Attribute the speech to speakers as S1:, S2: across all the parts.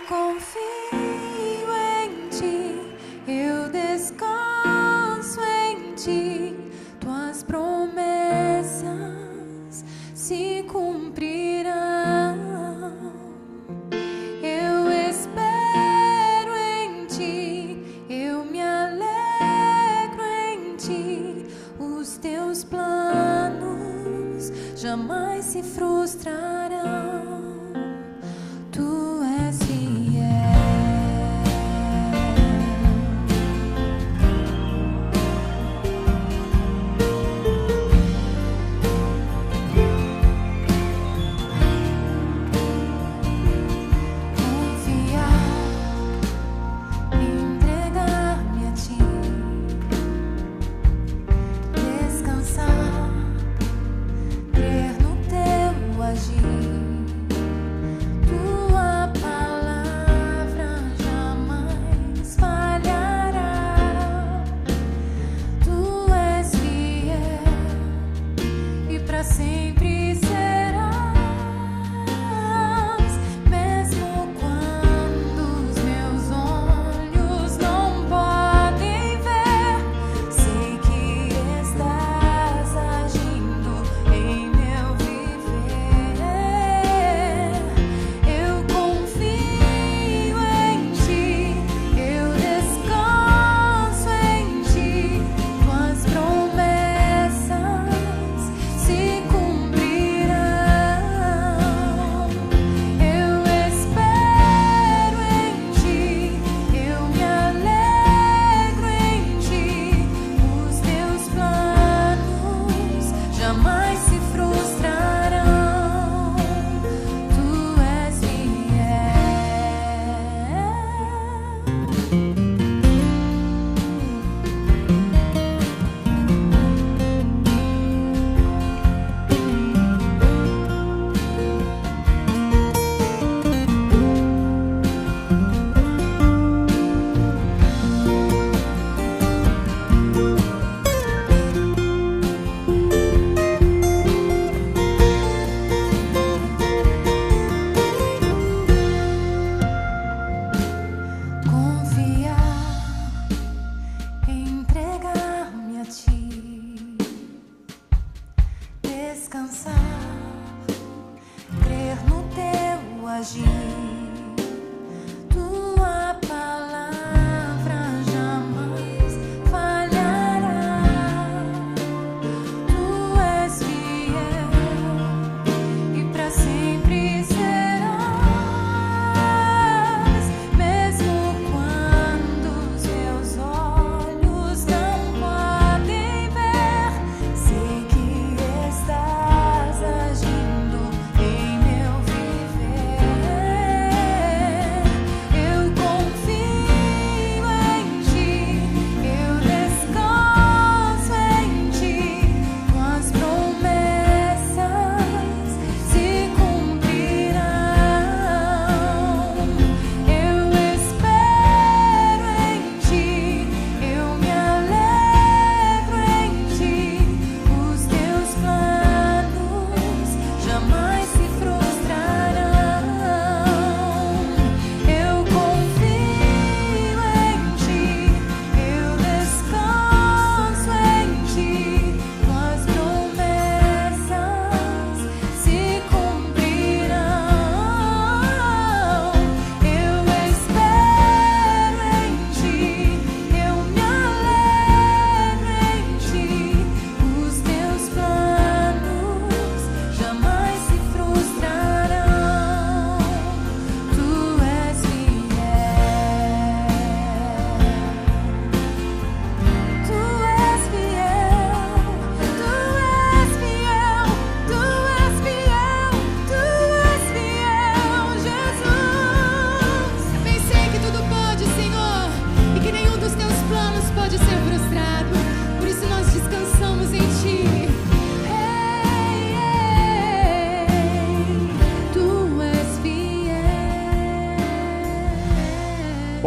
S1: confio em ti, eu descanso em ti, tuas promessas se cumprirão. Eu espero em ti, eu me alegro em ti, os teus planos jamais se frustrarão. Tu és fiel.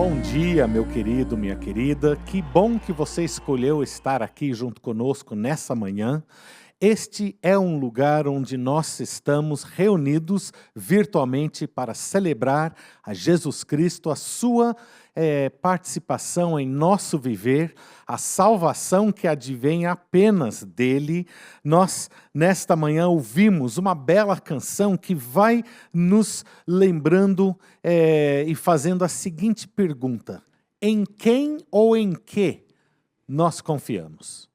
S2: Bom dia, meu querido, minha querida. Que bom que você escolheu estar aqui junto conosco nessa manhã. Este é um lugar onde nós estamos reunidos virtualmente para celebrar a Jesus Cristo, a sua participação em nosso viver, a salvação que advém apenas dele. Nós, nesta manhã, ouvimos uma bela canção que vai nos lembrando e fazendo a seguinte pergunta: em quem ou em que nós confiamos?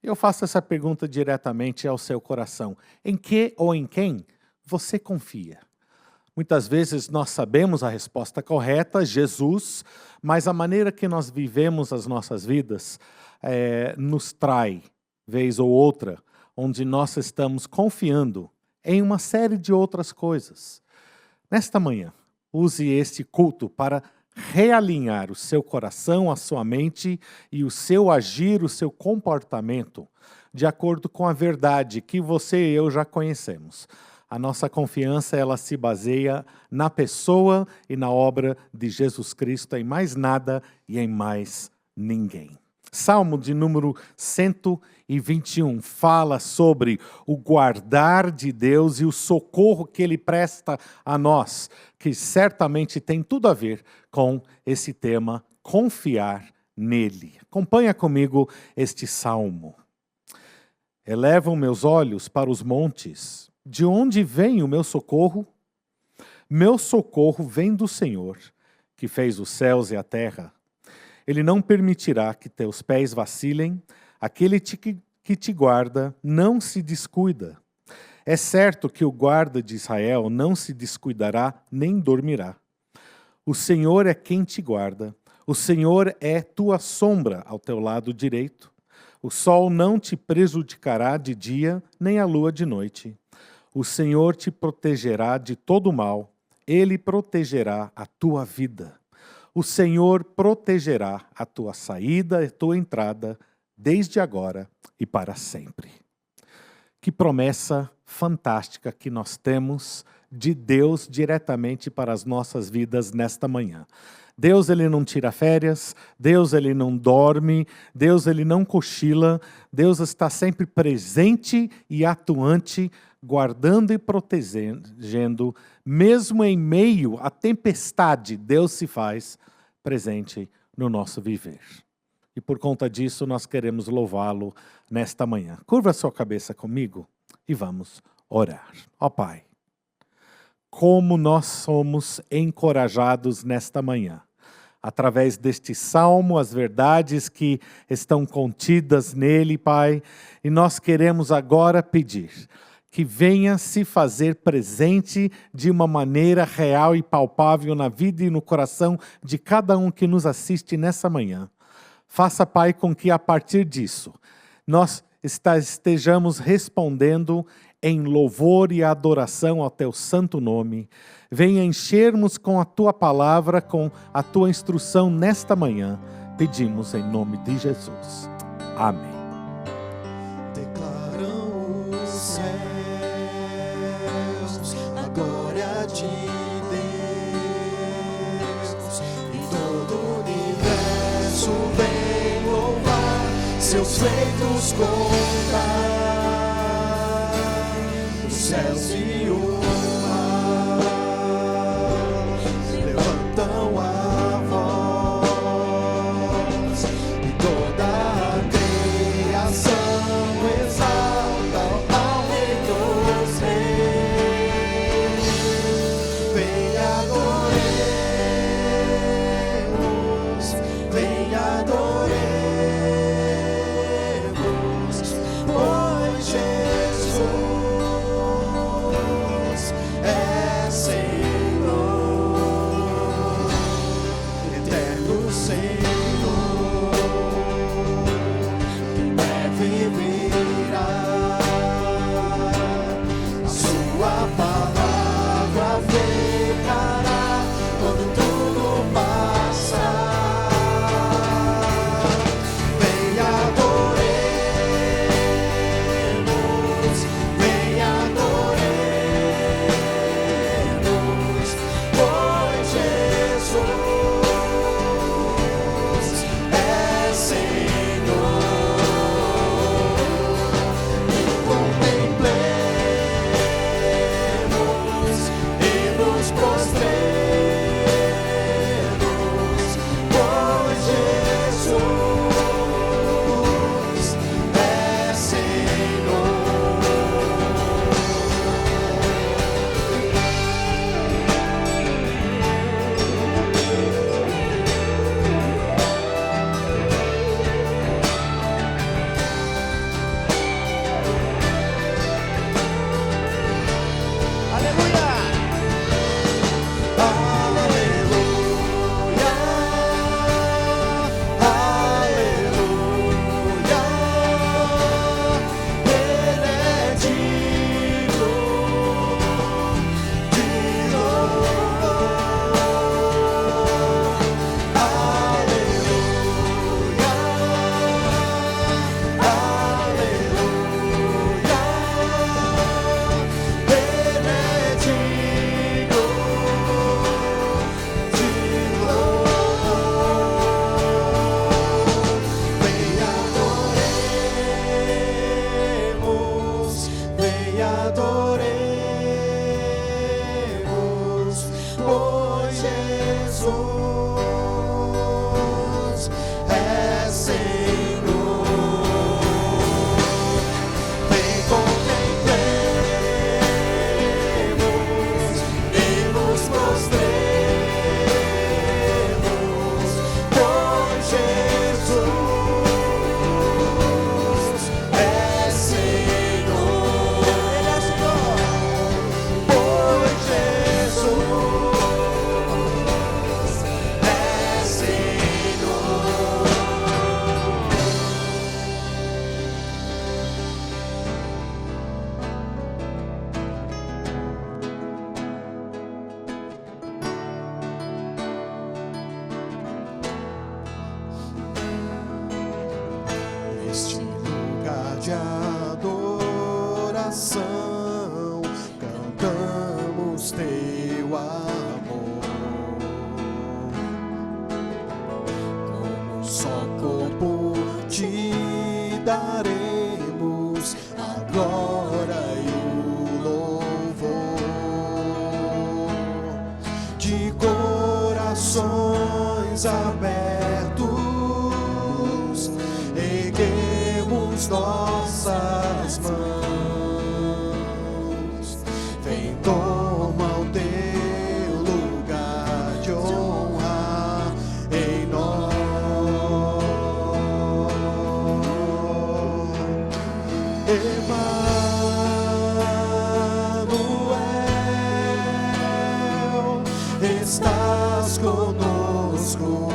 S2: Eu faço essa pergunta diretamente ao seu coração. Em que ou em quem você confia? Muitas vezes nós sabemos a resposta correta, Jesus, mas a maneira que nós vivemos as nossas vidas nos trai, vez ou outra, onde nós estamos confiando em uma série de outras coisas. Nesta manhã, use este culto para realinhar o seu coração, a sua mente e o seu agir, o seu comportamento, de acordo com a verdade que você e eu já conhecemos. A nossa confiança, ela se baseia na pessoa e na obra de Jesus Cristo, em mais nada e em mais ninguém. Salmo de número 121 fala sobre o guardar de Deus e o socorro que Ele presta a nós, que certamente tem tudo a ver com esse tema, confiar nele. Acompanha comigo este salmo. Elevam meus olhos para os montes. De onde vem o meu socorro? Meu socorro vem do Senhor, que fez os céus e a terra. Ele não permitirá que teus pés vacilem, aquele que te guarda não se descuida. É certo que o guarda de Israel não se descuidará nem dormirá. O Senhor é quem te guarda, o Senhor é tua sombra ao teu lado direito. O sol não te prejudicará de dia, nem a lua de noite. O Senhor te protegerá de todo mal, Ele protegerá a tua vida. O Senhor protegerá a tua saída e a tua entrada, desde agora e para sempre. Que promessa fantástica que nós temos de Deus diretamente para as nossas vidas nesta manhã. Deus, Ele não tira férias, Deus, Ele não dorme, Deus, Ele não cochila, Deus está sempre presente e atuante, guardando e protegendo, mesmo em meio à tempestade, Deus se faz presente no nosso viver. E por conta disso, nós queremos louvá-lo nesta manhã. Curva a sua cabeça comigo e vamos orar. Ó Pai, como nós somos encorajados nesta manhã, através deste salmo, as verdades que estão contidas nele, Pai, e nós queremos agora pedir que venha se fazer presente de uma maneira real e palpável na vida e no coração de cada um que nos assiste nessa manhã. Faça, Pai, com que a partir disso nós estejamos respondendo em louvor e adoração ao Teu santo nome. Venha enchermos com a Tua palavra, com a Tua instrução nesta manhã. Pedimos em nome de Jesus. Amém.
S3: Declaram os céus a glória de Deus, e todo o universo vem louvar, seus feitos contar. Os céus e o mar levantam a voz, e toda a criação exalta ao Rei dos Reis. Vem adoremos, vem adoremos, pois Jesus é Senhor, eterno Senhor, que deve virá. A sua palavra ficará quando tudo passar. Vem adoremos, vem adoremos, pois Jesus é Senhor. corações abertos, erguemos nossas mãos. Vem, toma o teu lugar de honra em nós. Emanuel, estás conosco,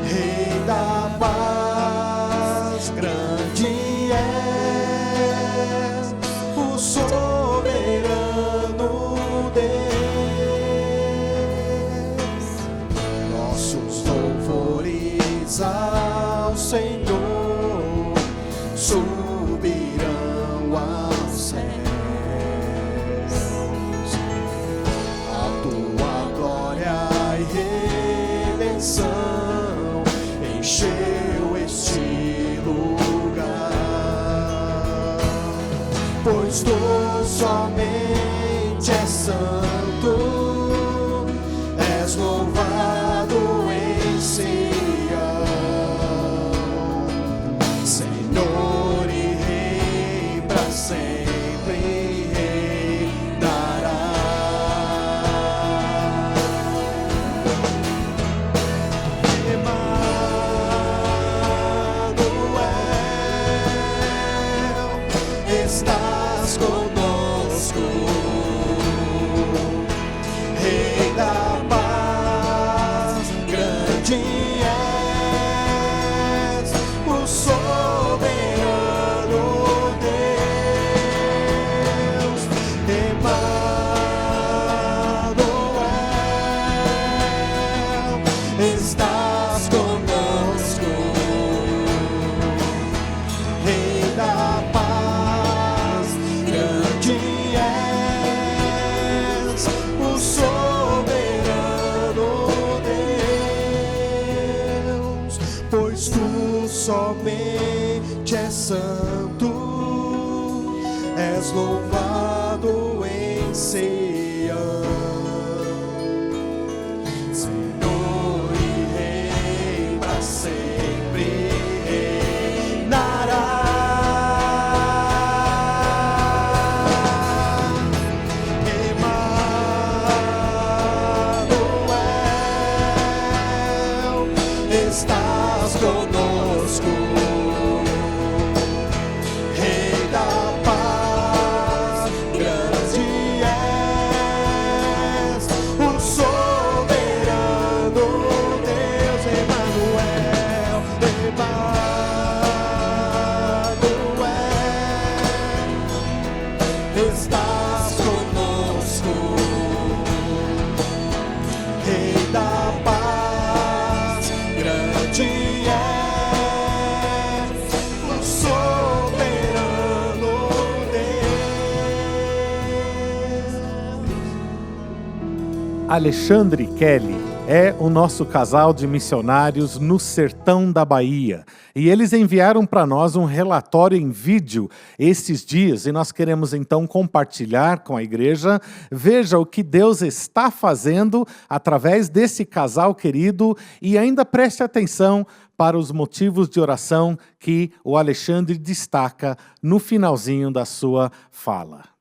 S3: Rei da paz, grande és, o soberano Deus. Nossos louvores ao Senhor subirão aos céus. A tua glória e redenção encheu este lugar, pois tu somente és santo, és louvado em Sião, Senhor e Rei para sempre reinará. Emanuel, estás conosco, Rei da paz, grande és, o soberano Deus. Emanuel, estás conosco, Rei da paz, grande és, o soberano Deus. Pois tu somente és santo, és louvado em Sião, Senhor e Rei para sempre reinará. Emanuel, estás conosco, Rei da paz, estás conosco. Rei da paz, grande é o soberano Deus.
S2: Alexandre e Kelly é o nosso casal de missionários no sertão da Bahia. E eles enviaram para nós um relatório em vídeo esses dias e nós queremos então compartilhar com a igreja. Veja o que Deus está fazendo através desse casal querido e ainda preste atenção para os motivos de oração que o Alexandre destaca no finalzinho da sua fala.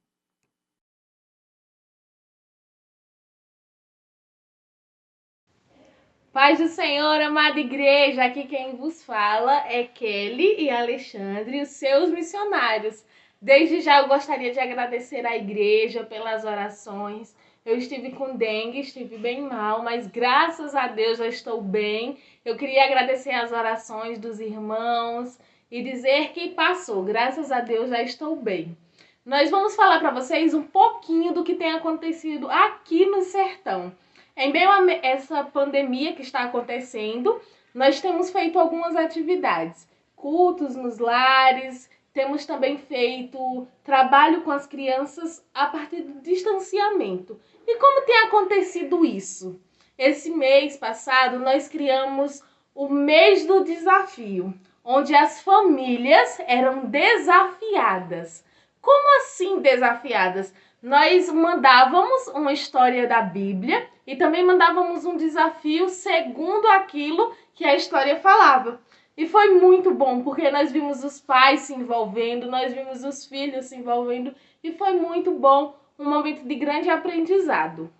S4: Paz do Senhor, amada igreja, aqui quem vos fala é Kelly e Alexandre, os seus missionários. Desde já eu gostaria de agradecer à igreja pelas orações. Eu estive com dengue, estive bem mal, mas graças a Deus já estou bem. Eu queria agradecer as orações dos irmãos e dizer que passou, graças a Deus já estou bem. Nós vamos falar para vocês um pouquinho do que tem acontecido aqui no sertão. Em meio a essa pandemia que está acontecendo, nós temos feito algumas atividades, cultos nos lares, temos também feito trabalho com as crianças a partir do distanciamento. E como tem acontecido isso? Esse mês passado nós criamos o mês do desafio, onde as famílias eram desafiadas. Como assim desafiadas? Nós mandávamos uma história da Bíblia e também mandávamos um desafio segundo aquilo que a história falava. E foi muito bom, porque nós vimos os pais se envolvendo, nós vimos os filhos se envolvendo, e foi muito bom, um momento de grande aprendizado.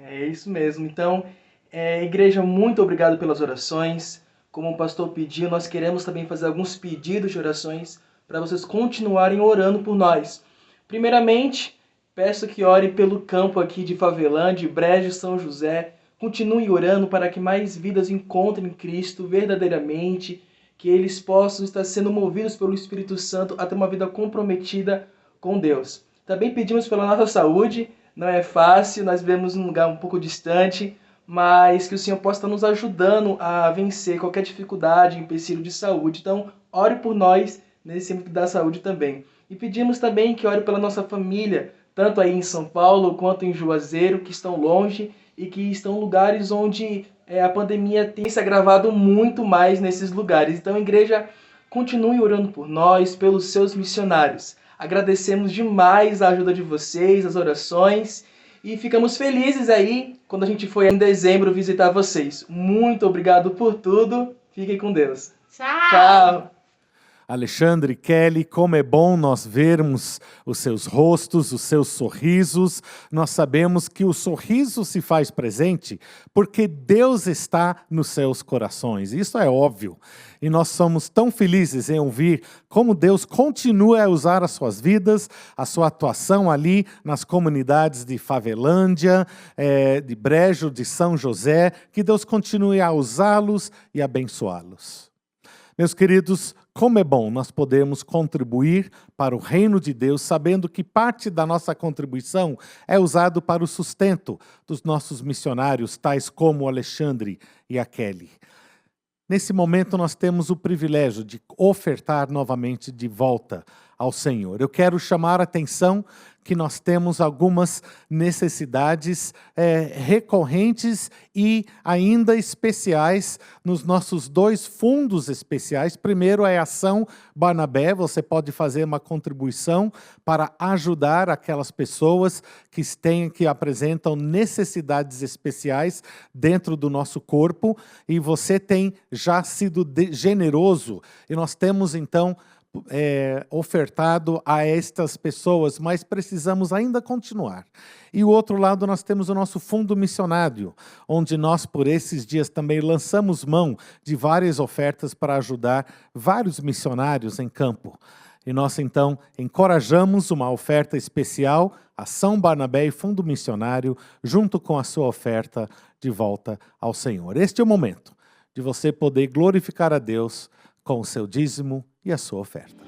S5: É isso mesmo. Então, igreja, muito obrigado pelas orações. Como o pastor pediu, nós queremos também fazer alguns pedidos de orações para vocês continuarem orando por nós. Primeiramente, peço que ore pelo campo aqui de Favelândia, Brejo, São José. Continue orando para que mais vidas encontrem Cristo verdadeiramente, que eles possam estar sendo movidos pelo Espírito Santo a ter uma vida comprometida com Deus. Também pedimos pela nossa saúde, não é fácil, nós vivemos num lugar um pouco distante, mas que o Senhor possa estar nos ajudando a vencer qualquer dificuldade, empecilho de saúde. Então, ore por nós nesse âmbito da saúde também. E pedimos também que ore pela nossa família, tanto aí em São Paulo quanto em Juazeiro, que estão longe e que estão em lugares onde a pandemia tem se agravado muito mais nesses lugares. Então, igreja, continue orando por nós, pelos seus missionários. Agradecemos demais a ajuda de vocês, as orações, e ficamos felizes aí quando a gente foi em dezembro visitar vocês. Muito obrigado por tudo. Fiquem com Deus.
S4: Tchau!
S5: Tchau!
S2: Alexandre, Kelly, como é bom nós vermos os seus rostos, os seus sorrisos. Nós sabemos que o sorriso se faz presente porque Deus está nos seus corações. Isso é óbvio. E nós somos tão felizes em ouvir como Deus continua a usar as suas vidas, a sua atuação ali nas comunidades de Favelândia, de Brejo, de São José, que Deus continue a usá-los e abençoá-los. Meus queridos, como é bom nós podermos contribuir para o reino de Deus, sabendo que parte da nossa contribuição é usado para o sustento dos nossos missionários, tais como o Alexandre e a Kelly. Nesse momento nós temos o privilégio de ofertar novamente de volta ao Senhor. Eu quero chamar a atenção que nós temos algumas necessidades recorrentes e ainda especiais nos nossos 2 fundos especiais. Primeiro é a Ação Barnabé, você pode fazer uma contribuição para ajudar aquelas pessoas que apresentam necessidades especiais dentro do nosso corpo, e você tem já sido generoso, e nós temos então ofertado a estas pessoas, mas precisamos ainda continuar. E o outro lado nós temos o nosso fundo missionário, onde nós por esses dias também lançamos mão de várias ofertas para ajudar vários missionários em campo. E nós então encorajamos uma oferta especial, Ação Barnabé e Fundo Missionário, junto com a sua oferta de volta ao Senhor. Este é o momento de você poder glorificar a Deus com o seu dízimo e a sua oferta.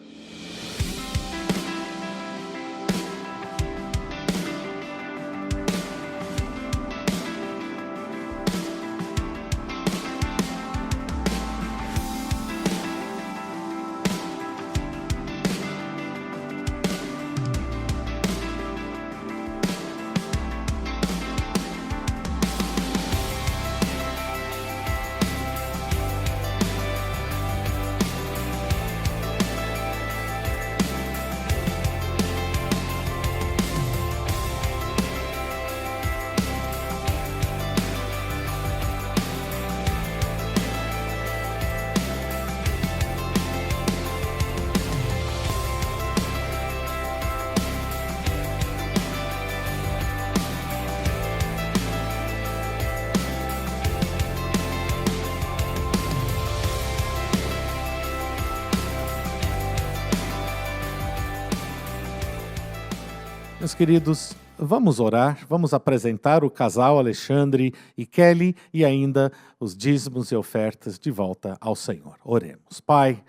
S2: Meus queridos, vamos orar, vamos apresentar o casal Alexandre e Kelly e ainda os dízimos e ofertas de volta ao Senhor. Oremos. Pai,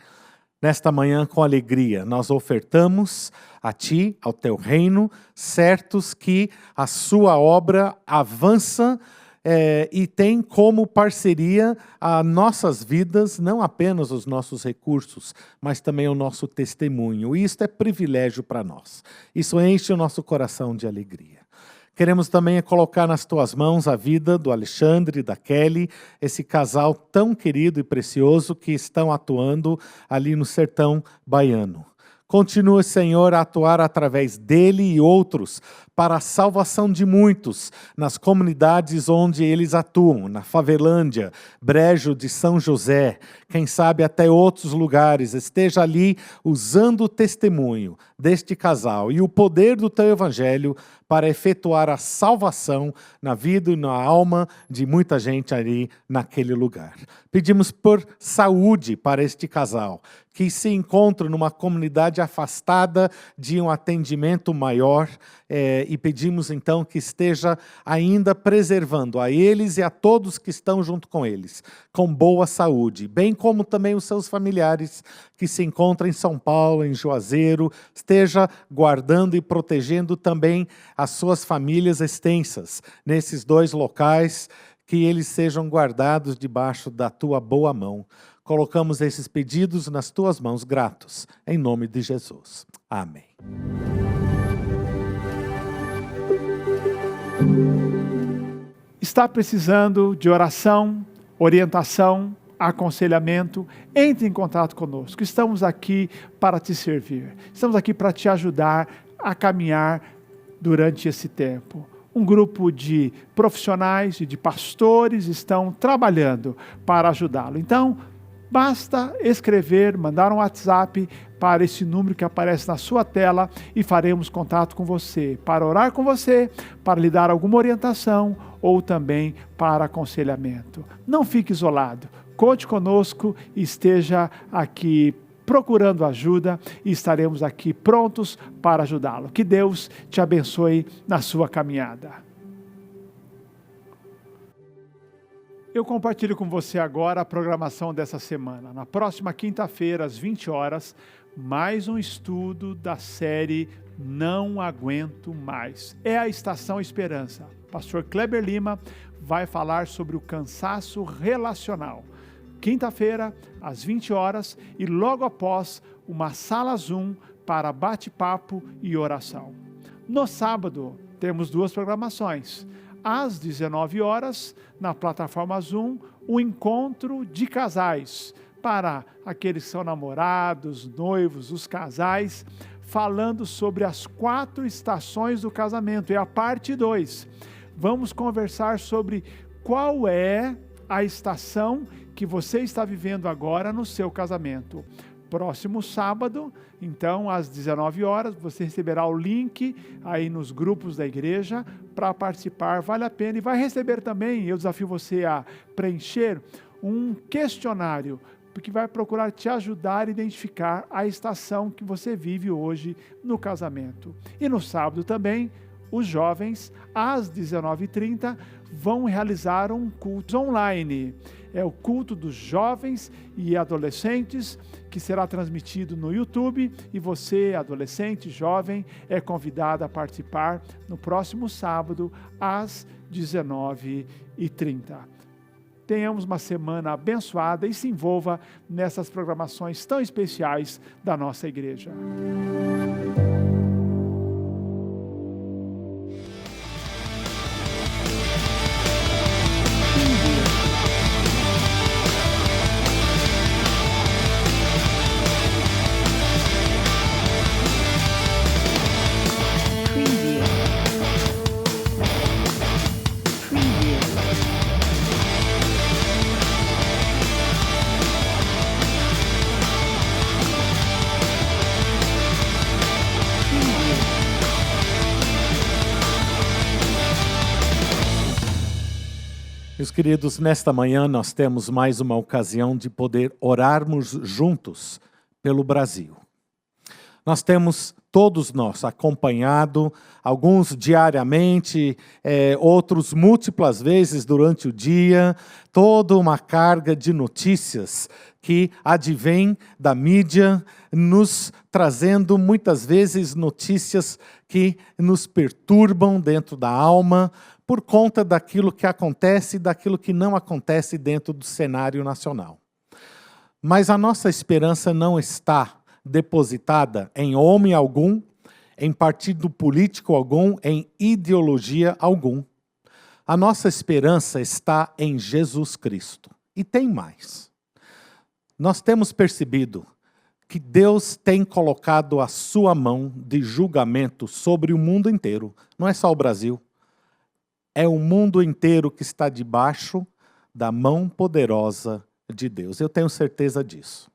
S2: nesta manhã com alegria nós ofertamos a Ti, ao Teu reino, certos que a Sua obra avança e tem como parceria as nossas vidas, não apenas os nossos recursos, mas também o nosso testemunho. E isso é privilégio para nós. Isso enche o nosso coração de alegria. Queremos também colocar nas Tuas mãos a vida do Alexandre e da Kelly, esse casal tão querido e precioso que estão atuando ali no sertão baiano. Continua, Senhor, a atuar através dele e outros para a salvação de muitos nas comunidades onde eles atuam, na Favelândia, Brejo de São José, quem sabe até outros lugares. Esteja ali usando o testemunho deste casal e o poder do Teu Evangelho para efetuar a salvação na vida e na alma de muita gente ali naquele lugar. Pedimos por saúde para este casal, que se encontra numa comunidade afastada de um atendimento maior, e pedimos então que esteja ainda preservando a eles e a todos que estão junto com eles, com boa saúde, bem como também os seus familiares que se encontram em São Paulo, em Juazeiro, esteja guardando e protegendo também as suas famílias extensas nesses dois locais, que eles sejam guardados debaixo da Tua boa mão. Colocamos esses pedidos nas Tuas mãos gratos, em nome de Jesus. Amém.
S3: Está precisando de oração, orientação, aconselhamento? Entre em contato conosco. Estamos aqui para te servir. Estamos aqui para te ajudar a caminhar durante esse tempo. Um grupo de profissionais e de pastores estão trabalhando para ajudá-lo. Então, basta escrever, mandar um WhatsApp para esse número que aparece na sua tela e faremos contato com você, para orar com você, para lhe dar alguma orientação ou também para aconselhamento. Não fique isolado, conte conosco e esteja aqui procurando ajuda e estaremos aqui prontos para ajudá-lo. Que Deus te abençoe na sua caminhada. Eu compartilho com você agora a programação dessa semana. Na próxima quinta-feira, às 20 horas, mais um estudo da série Não Aguento Mais. É a Estação Esperança. Pastor Kleber Lima vai falar sobre o cansaço relacional. Quinta-feira, às 20 horas, e logo após, uma sala Zoom para bate-papo e oração. No sábado, temos duas programações. Às 19 horas, na plataforma Zoom, o encontro de casais, para aqueles que são namorados, noivos, os casais, falando sobre as 4 estações do casamento. É a parte 2. Vamos conversar sobre qual é a estação que você está vivendo agora no seu casamento. Próximo sábado, então, às 19 horas, você receberá o link aí nos grupos da igreja para participar. Vale a pena e vai receber também, eu desafio você a preencher um questionário, porque vai procurar te ajudar a identificar a estação que você vive hoje no casamento. E no sábado também, os jovens, às 19h30, vão realizar um culto online. É o culto dos jovens e adolescentes, que será transmitido no YouTube, e você, adolescente, jovem, é convidado a participar no próximo sábado, às 19h30. Tenhamos uma semana abençoada e se envolva nessas programações tão especiais da nossa igreja.
S2: Meus queridos, nesta manhã nós temos mais uma ocasião de poder orarmos juntos pelo Brasil. Nós temos todos nós, acompanhado, alguns diariamente, outros múltiplas vezes durante o dia, toda uma carga de notícias que advém da mídia, nos trazendo muitas vezes notícias que nos perturbam dentro da alma, por conta daquilo que acontece e daquilo que não acontece dentro do cenário nacional. Mas a nossa esperança não está depositada em homem algum, em partido político algum, em ideologia algum. A nossa esperança está em Jesus Cristo. E tem mais. Nós temos percebido que Deus tem colocado a sua mão de julgamento sobre o mundo inteiro. Não é só o Brasil. É o mundo inteiro que está debaixo da mão poderosa de Deus. Eu tenho certeza disso.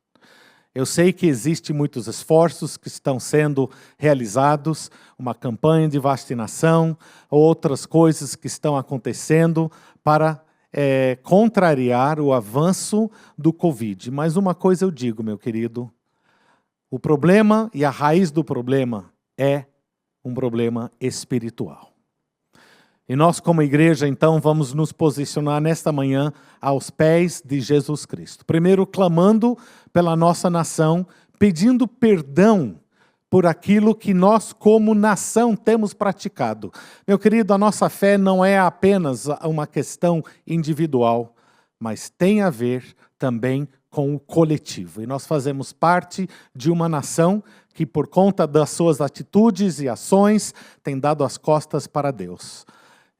S2: Eu sei que existem muitos esforços que estão sendo realizados, uma campanha de vacinação, outras coisas que estão acontecendo para contrariar o avanço do Covid. Mas uma coisa eu digo, meu querido, o problema e a raiz do problema é um problema espiritual. E nós, como igreja, então, vamos nos posicionar nesta manhã aos pés de Jesus Cristo. Primeiro, clamando pela nossa nação, pedindo perdão por aquilo que nós, como nação, temos praticado. Meu querido, a nossa fé não é apenas uma questão individual, mas tem a ver também com o coletivo. E nós fazemos parte de uma nação que, por conta das suas atitudes e ações, tem dado as costas para Deus.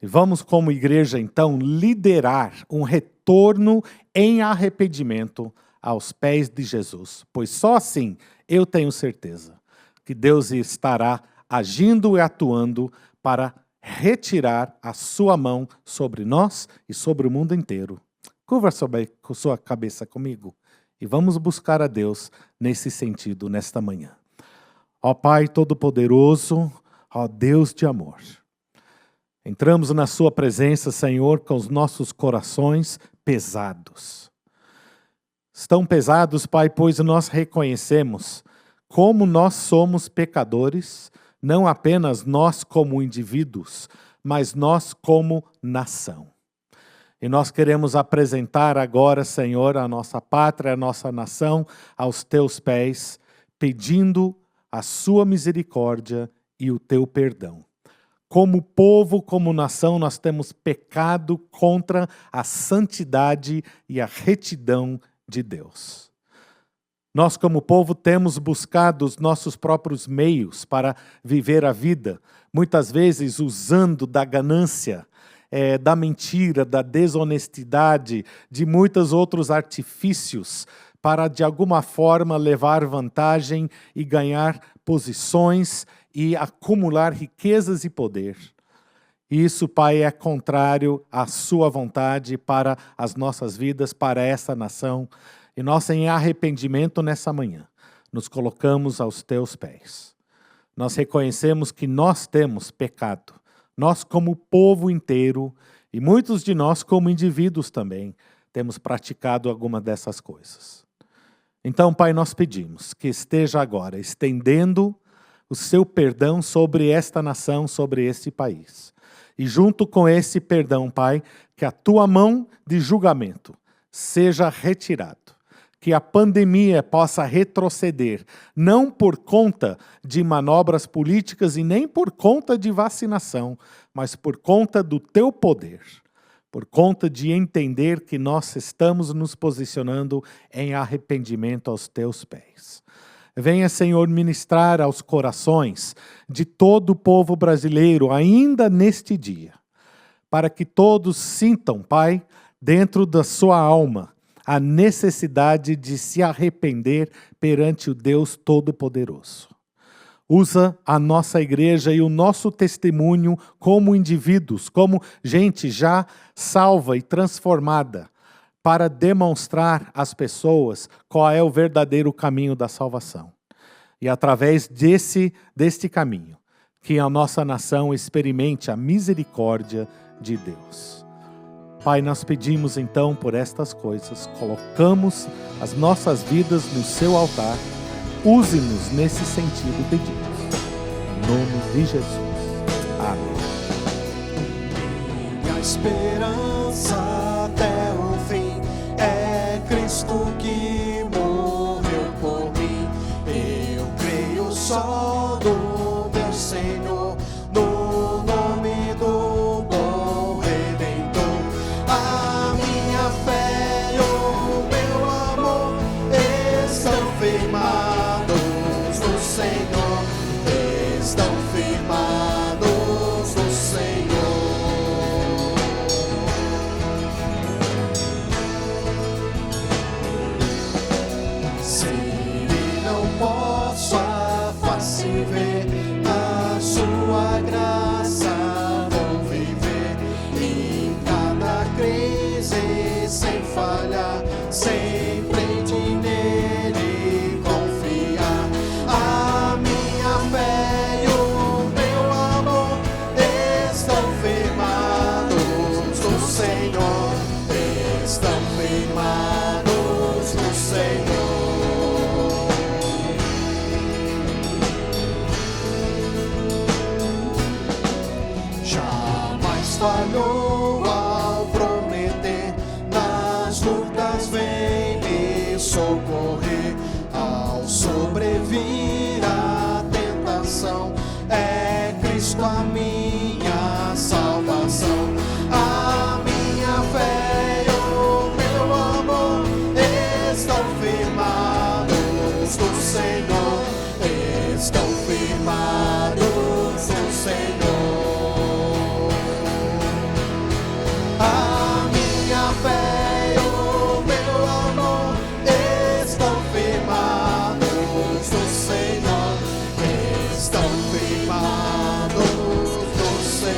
S2: E vamos, como igreja, então, liderar um retorno em arrependimento aos pés de Jesus. Pois só assim eu tenho certeza que Deus estará agindo e atuando para retirar a sua mão sobre nós e sobre o mundo inteiro. Curva sua cabeça comigo e vamos buscar a Deus nesse sentido, nesta manhã. Ó Pai Todo-Poderoso, ó Deus de amor, entramos na sua presença, Senhor, com os nossos corações pesados. Estão pesados, Pai, pois nós reconhecemos como nós somos pecadores, não apenas nós como indivíduos, mas nós como nação. E nós queremos apresentar agora, Senhor, a nossa pátria, a nossa nação, aos teus pés, pedindo a sua misericórdia e o teu perdão. Como povo, como nação, nós temos pecado contra a santidade e a retidão de Deus. Nós, como povo, temos buscado os nossos próprios meios para viver a vida, muitas vezes usando da ganância, da mentira, da desonestidade, de muitos outros artifícios para, de alguma forma, levar vantagem e ganhar posições e acumular riquezas e poder. Isso, Pai, é contrário à sua vontade para as nossas vidas, para essa nação. E nós, em arrependimento nessa manhã, nos colocamos aos teus pés. Nós reconhecemos que nós temos pecado. Nós, como povo inteiro, e muitos de nós, como indivíduos também, temos praticado alguma dessas coisas. Então, Pai, nós pedimos que esteja agora estendendo o seu perdão sobre esta nação, sobre este país. E junto com esse perdão, Pai, que a tua mão de julgamento seja retirado. Que a pandemia possa retroceder, não por conta de manobras políticas e nem por conta de vacinação, mas por conta do teu poder, por conta de entender que nós estamos nos posicionando em arrependimento aos teus pés. Venha, Senhor, ministrar aos corações de todo o povo brasileiro, ainda neste dia, para que todos sintam, Pai, dentro da sua alma, a necessidade de se arrepender perante o Deus Todo-Poderoso. Usa a nossa igreja e o nosso testemunho como indivíduos, como gente já salva e transformada, para demonstrar às pessoas qual é o verdadeiro caminho da salvação. E através deste caminho, que a nossa nação experimente a misericórdia de Deus. Pai, nós pedimos então por estas coisas, colocamos as nossas vidas no seu altar, use-nos nesse sentido, pedimos. nome de Jesus. Amém.
S6: Minha esperança até o fim é Cristo que morreu por mim. Eu creio só no meu Senhor, no nome do bom Redentor. A minha fé e o meu amor estão firmados no Senhor, estão firmados no Senhor. Se não posso a face ver, a sua graça vou viver. Em cada crise sem falhar, sempre de nele confiar. A minha fé e o meu amor estão firmados no Senhor, estão firmados no Senhor. Jamais falhou ao prometer, nas lutas vem me socorrer. Ao sobrevir a tentação, é Cristo a minha salvação. A minha fé e o meu amor estão firmados no Senhor, estão firmados no Senhor. A minha fé e o meu amor estão firmados no Senhor, estão firmados no Senhor.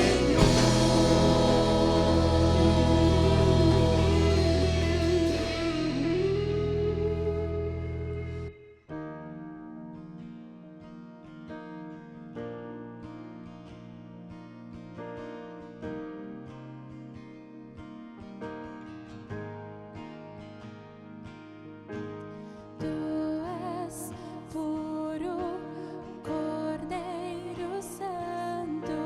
S1: Tu és puro Cordeiro Santo,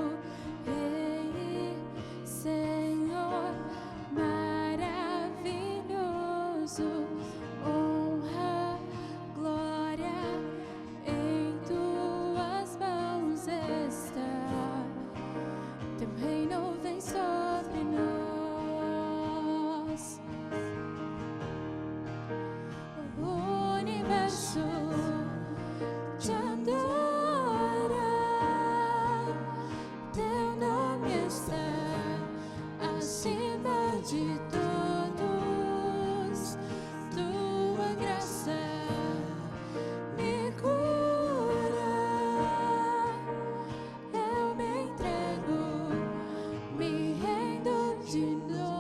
S1: Rei, Senhor maravilhoso. Honra, glória em tuas mãos está. Teu reino vem sobre nós. O universo te adora, teu nome está acima de todos. Tua graça me cura, eu me entrego, me rendo de novo.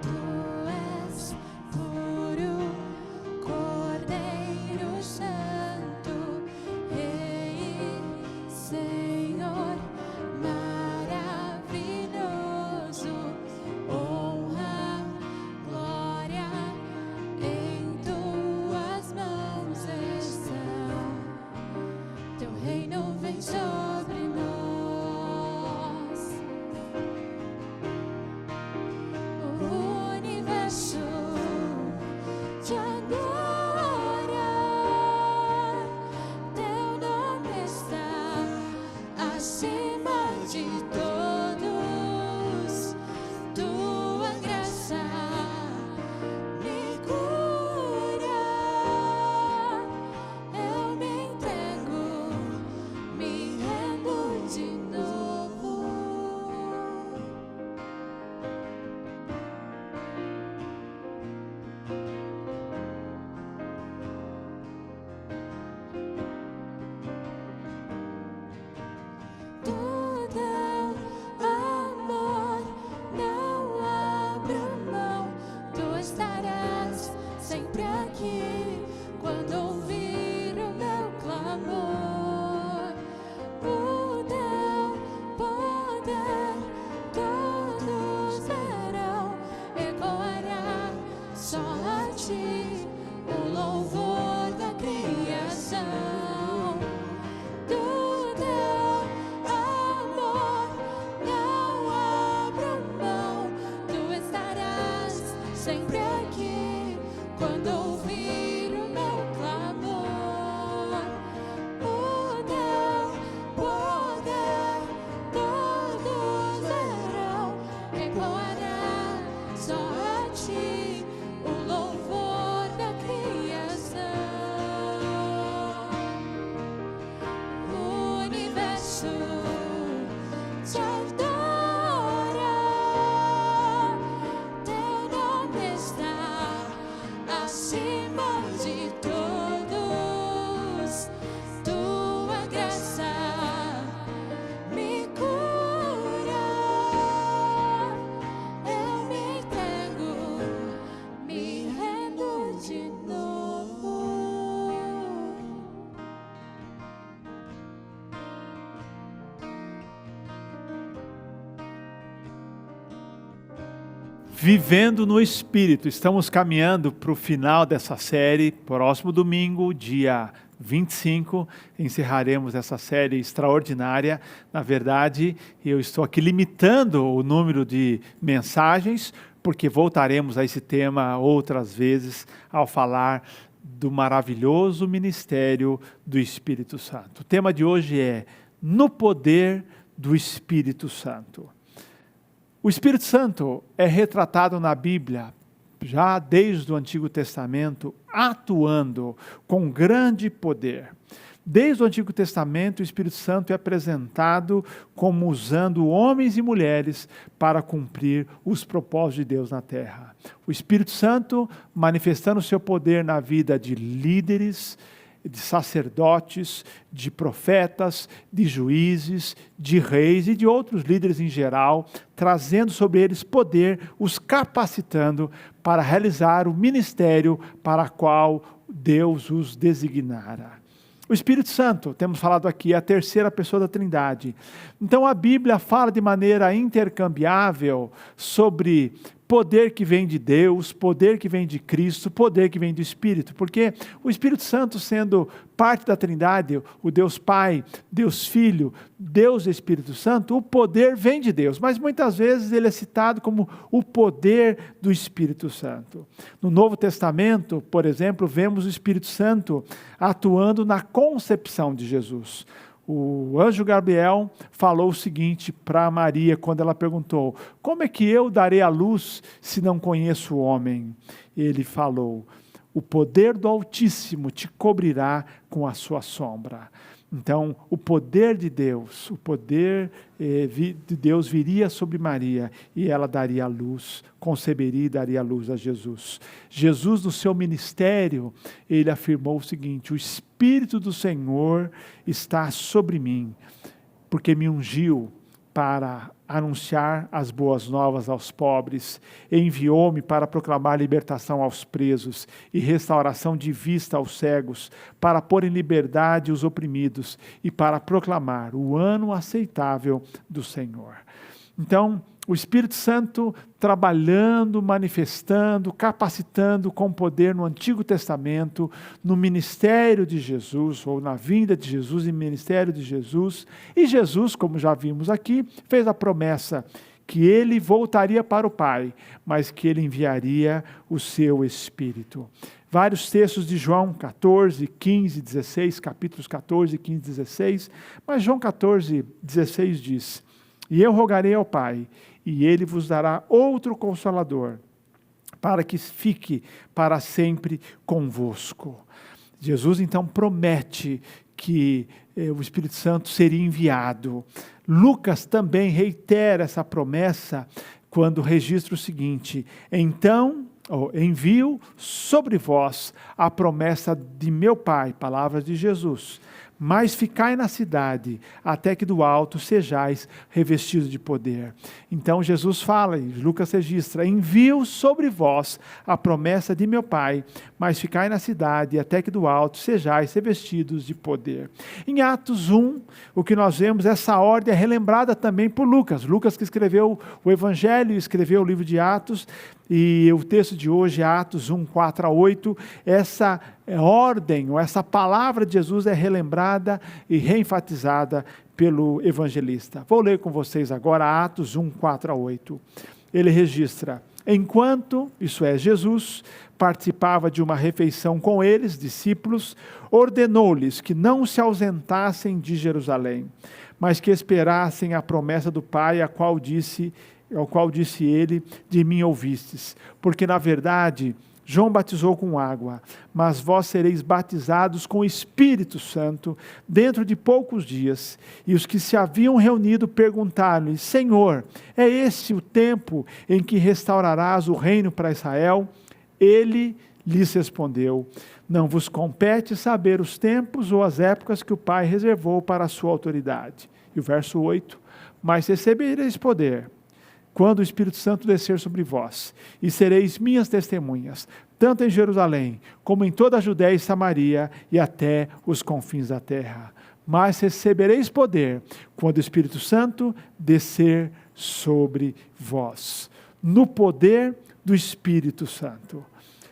S1: Tu és sempre aqui quando ouvir o meu clamor. O teu poder todos verão, ecoará só a ti o louvor da criação. O universo te adora, teu nome está acima de todos, tua graça me cura, eu me entrego, me rendo de novo.
S3: Vivendo no Espírito. Estamos caminhando para o final dessa série. Próximo domingo, dia 25, encerraremos essa série extraordinária. Na verdade, eu estou aqui limitando o número de mensagens, porque voltaremos a esse tema outras vezes ao falar do maravilhoso ministério do Espírito Santo. O tema de hoje é No Poder do Espírito Santo. O Espírito Santo é retratado na Bíblia, já desde o Antigo Testamento, atuando com grande poder. Desde o Antigo Testamento, o Espírito Santo é apresentado como usando homens e mulheres para cumprir os propósitos de Deus na terra. O Espírito Santo manifestando o seu poder na vida de líderes, de sacerdotes, de profetas, de juízes, de reis e de outros líderes em geral, trazendo sobre eles poder, os capacitando para realizar o ministério para o qual Deus os designara. O Espírito Santo, temos falado aqui, é a terceira pessoa da Trindade. Então a Bíblia fala de maneira intercambiável sobre poder que vem de Deus, poder que vem de Cristo, poder que vem do Espírito, porque o Espírito Santo, sendo parte da Trindade, o Deus Pai, Deus Filho, Deus Espírito Santo, o poder vem de Deus, mas muitas vezes ele é citado como o poder do Espírito Santo. No Novo Testamento, por exemplo, vemos o Espírito Santo atuando na concepção de Jesus. O anjo Gabriel falou o seguinte para Maria quando ela perguntou: como é que eu darei a luz se não conheço o homem? Ele falou: o poder do Altíssimo te cobrirá com a sua sombra. Então, o poder de Deus, de Deus viria sobre Maria e ela daria a luz, conceberia e daria a luz a Jesus. Jesus, no seu ministério, ele afirmou o seguinte: o Espírito do Senhor está sobre mim, porque me ungiu para anunciar as boas novas aos pobres, enviou-me para proclamar libertação aos presos e restauração de vista aos cegos, para pôr em liberdade os oprimidos e para proclamar o ano aceitável do Senhor. Então, o Espírito Santo trabalhando, manifestando, capacitando com poder no Antigo Testamento, no ministério de Jesus, ou na vinda de Jesus e ministério de Jesus. E Jesus, como já vimos aqui, fez a promessa que ele voltaria para o Pai, mas que ele enviaria o seu Espírito. Vários textos de João 14, 15, 16, capítulos 14, 15, 16, mas João 14, 16 diz: e eu rogarei ao Pai, e ele vos dará outro Consolador, para que fique para sempre convosco. Jesus então promete que o Espírito Santo seria enviado. Lucas também reitera essa promessa quando registra o seguinte: então envio sobre vós a promessa de meu Pai, palavras de Jesus, mas ficai na cidade, até que do alto sejais revestidos de poder. Então Jesus fala, e Lucas registra: envio sobre vós a promessa de meu Pai, mas ficai na cidade, até que do alto sejais revestidos de poder. Em Atos 1, o que nós vemos, essa ordem é relembrada também por Lucas. Lucas, que escreveu o Evangelho, escreveu o livro de Atos, e o texto de hoje, Atos 1, 4 a 8, essa ordem, ou essa palavra de Jesus é relembrada e reenfatizada pelo evangelista. Vou ler com vocês agora Atos 1, 4 a 8. Ele registra: Enquanto, isso é, Jesus participava de uma refeição com eles, discípulos, ordenou-lhes que não se ausentassem de Jerusalém, mas que esperassem a promessa do Pai, ao qual disse ele, de mim ouvistes. Porque, na verdade, João batizou com água, mas vós sereis batizados com o Espírito Santo dentro de poucos dias. E os que se haviam reunido perguntaram-lhe: Senhor, é esse o tempo em que restaurarás o reino para Israel? Ele lhes respondeu: não vos compete saber os tempos ou as épocas que o Pai reservou para a sua autoridade. E o verso 8: mas recebereis poder quando o Espírito Santo descer sobre vós, e sereis minhas testemunhas, tanto em Jerusalém, como em toda a Judéia e Samaria, e até os confins da terra. Mas recebereis poder quando o Espírito Santo descer sobre vós. No poder do Espírito Santo.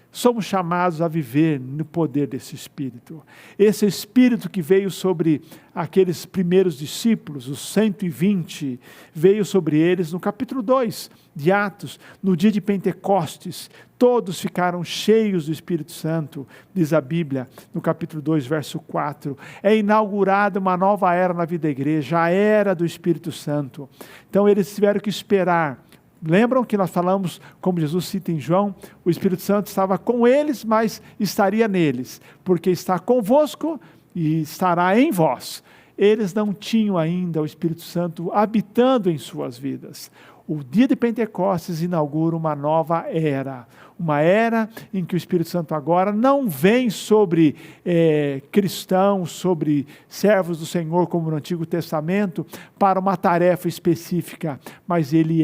S3: Somos chamados a viver no poder desse Espírito. Esse Espírito que veio sobre aqueles primeiros discípulos, os 120, veio sobre eles no capítulo 2 de Atos, no dia de Pentecostes. Todos ficaram cheios do Espírito Santo, diz a Bíblia, no capítulo 2, verso 4. É inaugurada uma nova era na vida da igreja, a era do Espírito Santo. Então eles tiveram que esperar. Lembram que nós falamos, como Jesus cita em João, o Espírito Santo estava com eles, mas estaria neles, porque está convosco e estará em vós. Eles não tinham ainda o Espírito Santo habitando em suas vidas. O dia de Pentecostes inaugura uma nova era. Uma era em que o Espírito Santo agora não vem sobre cristãos, sobre servos do Senhor, como no Antigo Testamento, para uma tarefa específica, mas ele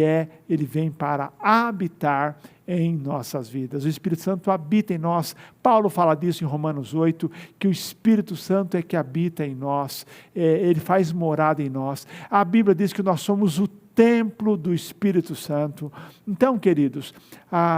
S3: vem para habitar em nossas vidas. O Espírito Santo habita em nós. Paulo fala disso em Romanos 8, que o Espírito Santo é que habita em nós, ele faz morada em nós. A Bíblia diz que nós somos o templo do Espírito Santo. Então, queridos,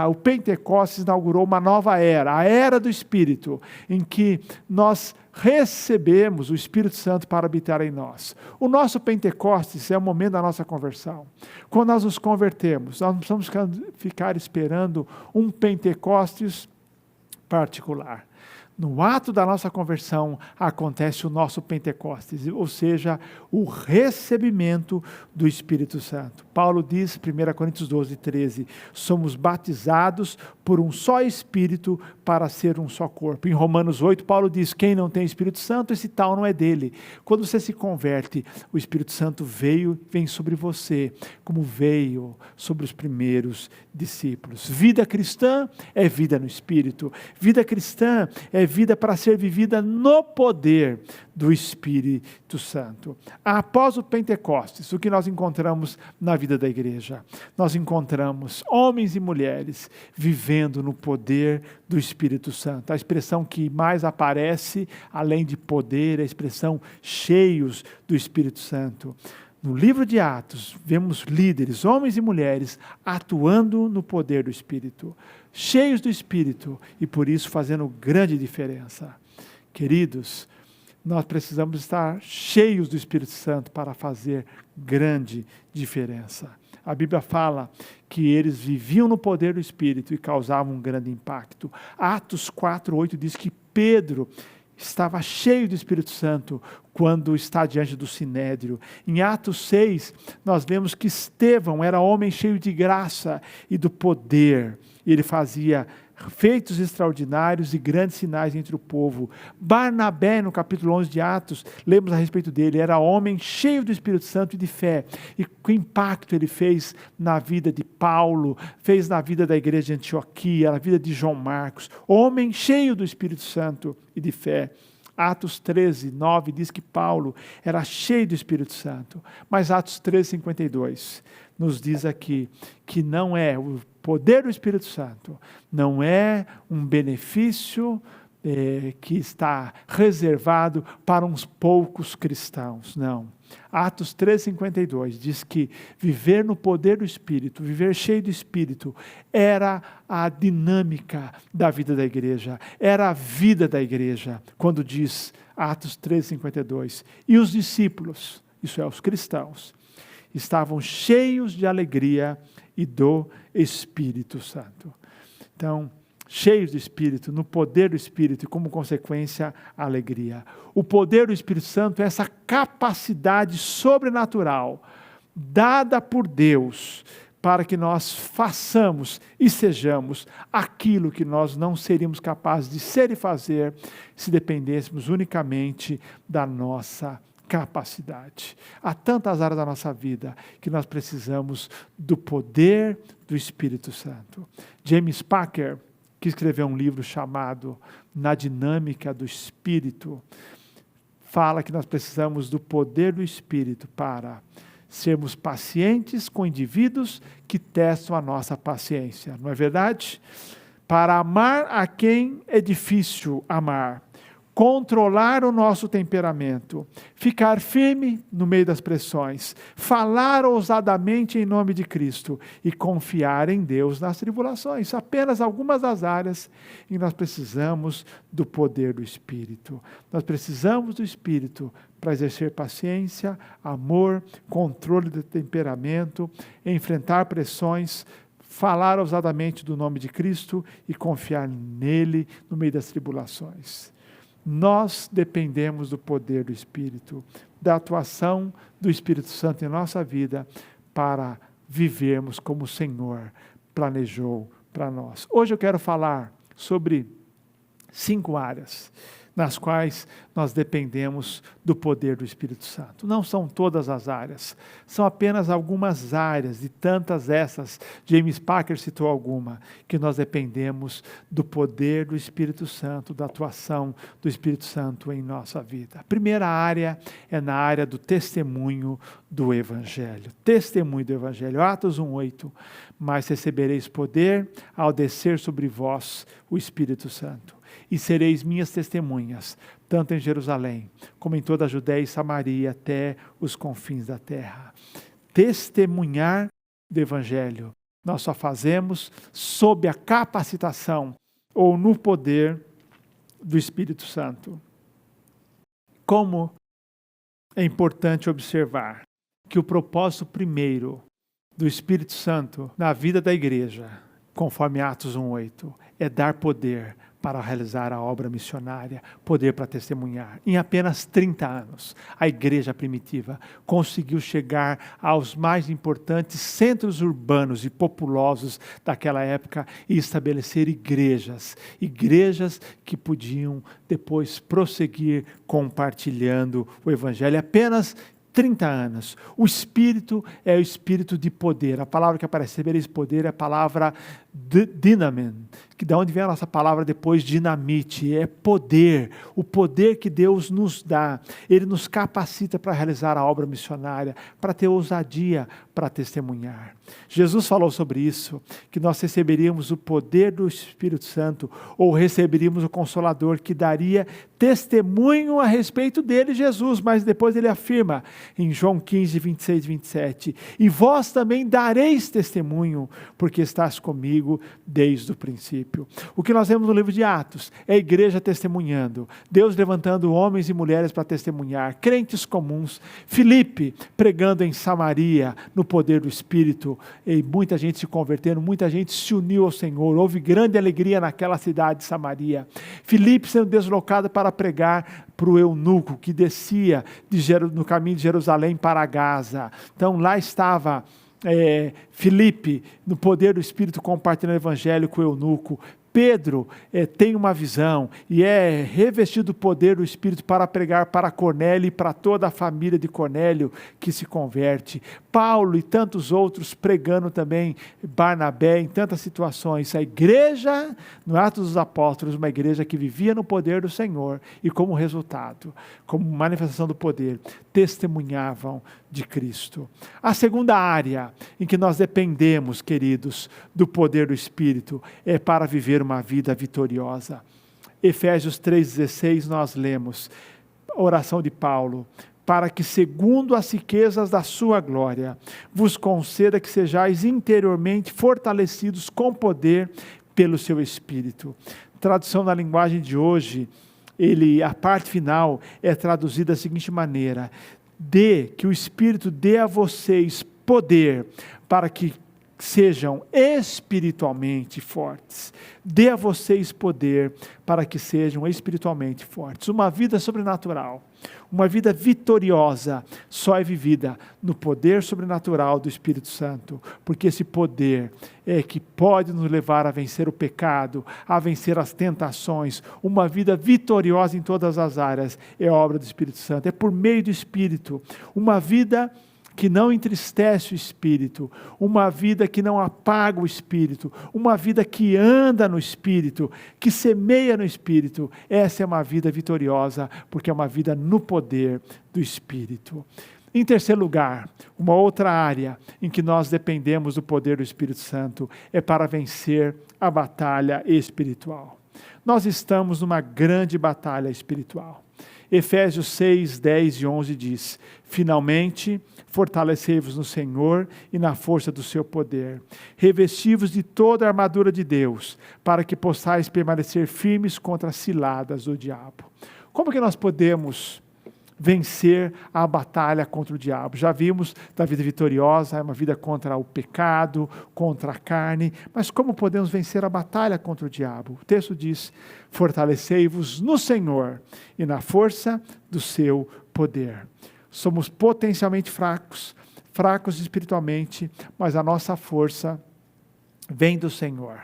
S3: o Pentecostes inaugurou uma nova era, a era do Espírito, em que nós recebemos o Espírito Santo para habitar em nós. O nosso Pentecostes é o momento da nossa conversão. Quando nós nos convertemos, nós não precisamos ficar esperando um Pentecostes particular. No ato da nossa conversão acontece o nosso Pentecostes, ou seja, o recebimento do Espírito Santo. Paulo diz, 1 Coríntios 12, 13, somos batizados por um só Espírito para ser um só corpo. Em Romanos 8, Paulo diz, quem não tem Espírito Santo, esse tal não é dele. Quando você se converte, o Espírito Santo vem sobre você, como veio sobre os primeiros discípulos. Vida cristã é vida no Espírito. Vida cristã é vida para ser vivida no poder do Espírito Santo. Após o Pentecostes, o que nós encontramos na vida da igreja? Nós encontramos homens e mulheres vivendo no poder do Espírito Santo. A expressão que mais aparece, além de poder, é a expressão cheios do Espírito Santo. No livro de Atos, vemos líderes, homens e mulheres, atuando no poder do Espírito, cheios do Espírito e por isso fazendo grande diferença. Queridos, nós precisamos estar cheios do Espírito Santo para fazer grande diferença. A Bíblia fala que eles viviam no poder do Espírito e causavam um grande impacto. Atos 4:8 diz que Pedro estava cheio do Espírito Santo quando está diante do Sinédrio. Em Atos 6, nós vemos que Estevão era homem cheio de graça e do poder. E ele fazia feitos extraordinários e grandes sinais entre o povo. Barnabé, no capítulo 11 de Atos, lemos a respeito dele, era homem cheio do Espírito Santo e de fé. E que impacto ele fez na vida de Paulo, fez na vida da igreja de Antioquia, na vida de João Marcos. Homem cheio do Espírito Santo e de fé. Atos 13:9 diz que Paulo era cheio do Espírito Santo. Mas Atos 13:52 nos diz aqui que não é o poder do Espírito Santo, não é um benefício que está reservado para uns poucos cristãos, não. Atos 13:52 diz que viver no poder do Espírito, viver cheio do Espírito, era a dinâmica da vida da igreja, era a vida da igreja, quando diz Atos 13:52, e os discípulos, isso é, os cristãos, estavam cheios de alegria e do Espírito Santo. Então, cheios do Espírito, no poder do Espírito e, como consequência, a alegria. O poder do Espírito Santo é essa capacidade sobrenatural dada por Deus para que nós façamos e sejamos aquilo que nós não seríamos capazes de ser e fazer se dependêssemos unicamente da nossa capacidade. Há tantas áreas da nossa vida que nós precisamos do poder do Espírito Santo. James Packer, que escreveu um livro chamado Na Dinâmica do Espírito, fala que nós precisamos do poder do Espírito para sermos pacientes com indivíduos que testam a nossa paciência. Não é verdade? Para amar a quem é difícil amar, controlar o nosso temperamento, ficar firme no meio das pressões, falar ousadamente em nome de Cristo e confiar em Deus nas tribulações. Apenas algumas das áreas em que nós precisamos do poder do Espírito. Nós precisamos do Espírito para exercer paciência, amor, controle do temperamento, enfrentar pressões, falar ousadamente do nome de Cristo e confiar nele no meio das tribulações. Nós dependemos do poder do Espírito, da atuação do Espírito Santo em nossa vida para vivermos como o Senhor planejou para nós. Hoje eu quero falar sobre 5 áreas nas quais nós dependemos do poder do Espírito Santo. Não são todas as áreas, são apenas algumas áreas, de tantas essas, James Packer citou alguma, que nós dependemos do poder do Espírito Santo, da atuação do Espírito Santo em nossa vida. A primeira área é na área do testemunho do Evangelho. Testemunho do Evangelho. Atos 1:8. Mas recebereis poder ao descer sobre vós o Espírito Santo. E sereis minhas testemunhas, tanto em Jerusalém, como em toda a Judéia e Samaria, até os confins da terra. Testemunhar do Evangelho, nós só fazemos sob a capacitação ou no poder do Espírito Santo. Como é importante observar que o propósito primeiro do Espírito Santo na vida da igreja, conforme Atos 1:8, é dar poder para realizar a obra missionária, poder para testemunhar. Em apenas 30 anos, a igreja primitiva conseguiu chegar aos mais importantes centros urbanos e populosos daquela época e estabelecer igrejas que podiam depois prosseguir compartilhando o Evangelho. Apenas 30 anos. O Espírito é o Espírito de poder. A palavra que aparece, recebereis poder, é a palavra dinamin, que da onde vem a nossa palavra depois, dinamite, é poder. O poder que Deus nos dá. Ele nos capacita para realizar a obra missionária, para ter ousadia para testemunhar. Jesus falou sobre isso, que nós receberíamos o poder do Espírito Santo, ou receberíamos o Consolador, que daria testemunho a respeito dele, Jesus, mas depois ele afirma, em João 15, 26 e 27, e vós também dareis testemunho, porque estás comigo desde o princípio. O que nós vemos no livro de Atos é a igreja testemunhando, Deus levantando homens e mulheres para testemunhar, crentes comuns, Filipe pregando em Samaria, no poder do Espírito, e muita gente se convertendo, muita gente se uniu ao Senhor, houve grande alegria naquela cidade de Samaria. Filipe sendo deslocado para pregar para o eunuco que descia no caminho de Jerusalém para Gaza. Então lá estava Filipe, no poder do Espírito, compartilhando o Evangelho com o eunuco. Pedro tem uma visão e é revestido do poder do Espírito para pregar para Cornélio e para toda a família de Cornélio que se converte. Paulo e tantos outros pregando também, Barnabé, em tantas situações. A igreja, no Atos dos Apóstolos, uma igreja que vivia no poder do Senhor e como resultado, como manifestação do poder, testemunhavam de Cristo. A segunda área em que nós dependemos, queridos, do poder do Espírito é para viver uma vida vitoriosa. Efésios 3,16 nós lemos, oração de Paulo, para que segundo as riquezas da sua glória, vos conceda que sejais interiormente fortalecidos com poder pelo seu Espírito. Tradução na linguagem de hoje, a parte final é traduzida da seguinte maneira: que o Espírito dê a vocês poder para que sejam espiritualmente fortes. Dê a vocês poder para que sejam espiritualmente fortes. Uma vida sobrenatural, uma vida vitoriosa, só é vivida no poder sobrenatural do Espírito Santo, porque esse poder é que pode nos levar a vencer o pecado, a vencer as tentações. Uma vida vitoriosa em todas as áreas é obra do Espírito Santo, é por meio do Espírito. Uma vida que não entristece o Espírito, uma vida que não apaga o Espírito, uma vida que anda no Espírito, que semeia no Espírito. Essa é uma vida vitoriosa, porque é uma vida no poder do Espírito. Em terceiro lugar, uma outra área em que nós dependemos do poder do Espírito Santo é para vencer a batalha espiritual. Nós estamos numa grande batalha espiritual. Efésios 6, 10 e 11 diz: finalmente, fortalecei-vos no Senhor e na força do seu poder. Revesti-vos de toda a armadura de Deus, para que possais permanecer firmes contra as ciladas do diabo. Como que nós podemos vencer a batalha contra o diabo? Já vimos da vida vitoriosa, é uma vida contra o pecado, contra a carne, mas como podemos vencer a batalha contra o diabo? O texto diz: fortalecei-vos no Senhor e na força do seu poder. Somos potencialmente fracos espiritualmente, mas a nossa força vem do Senhor.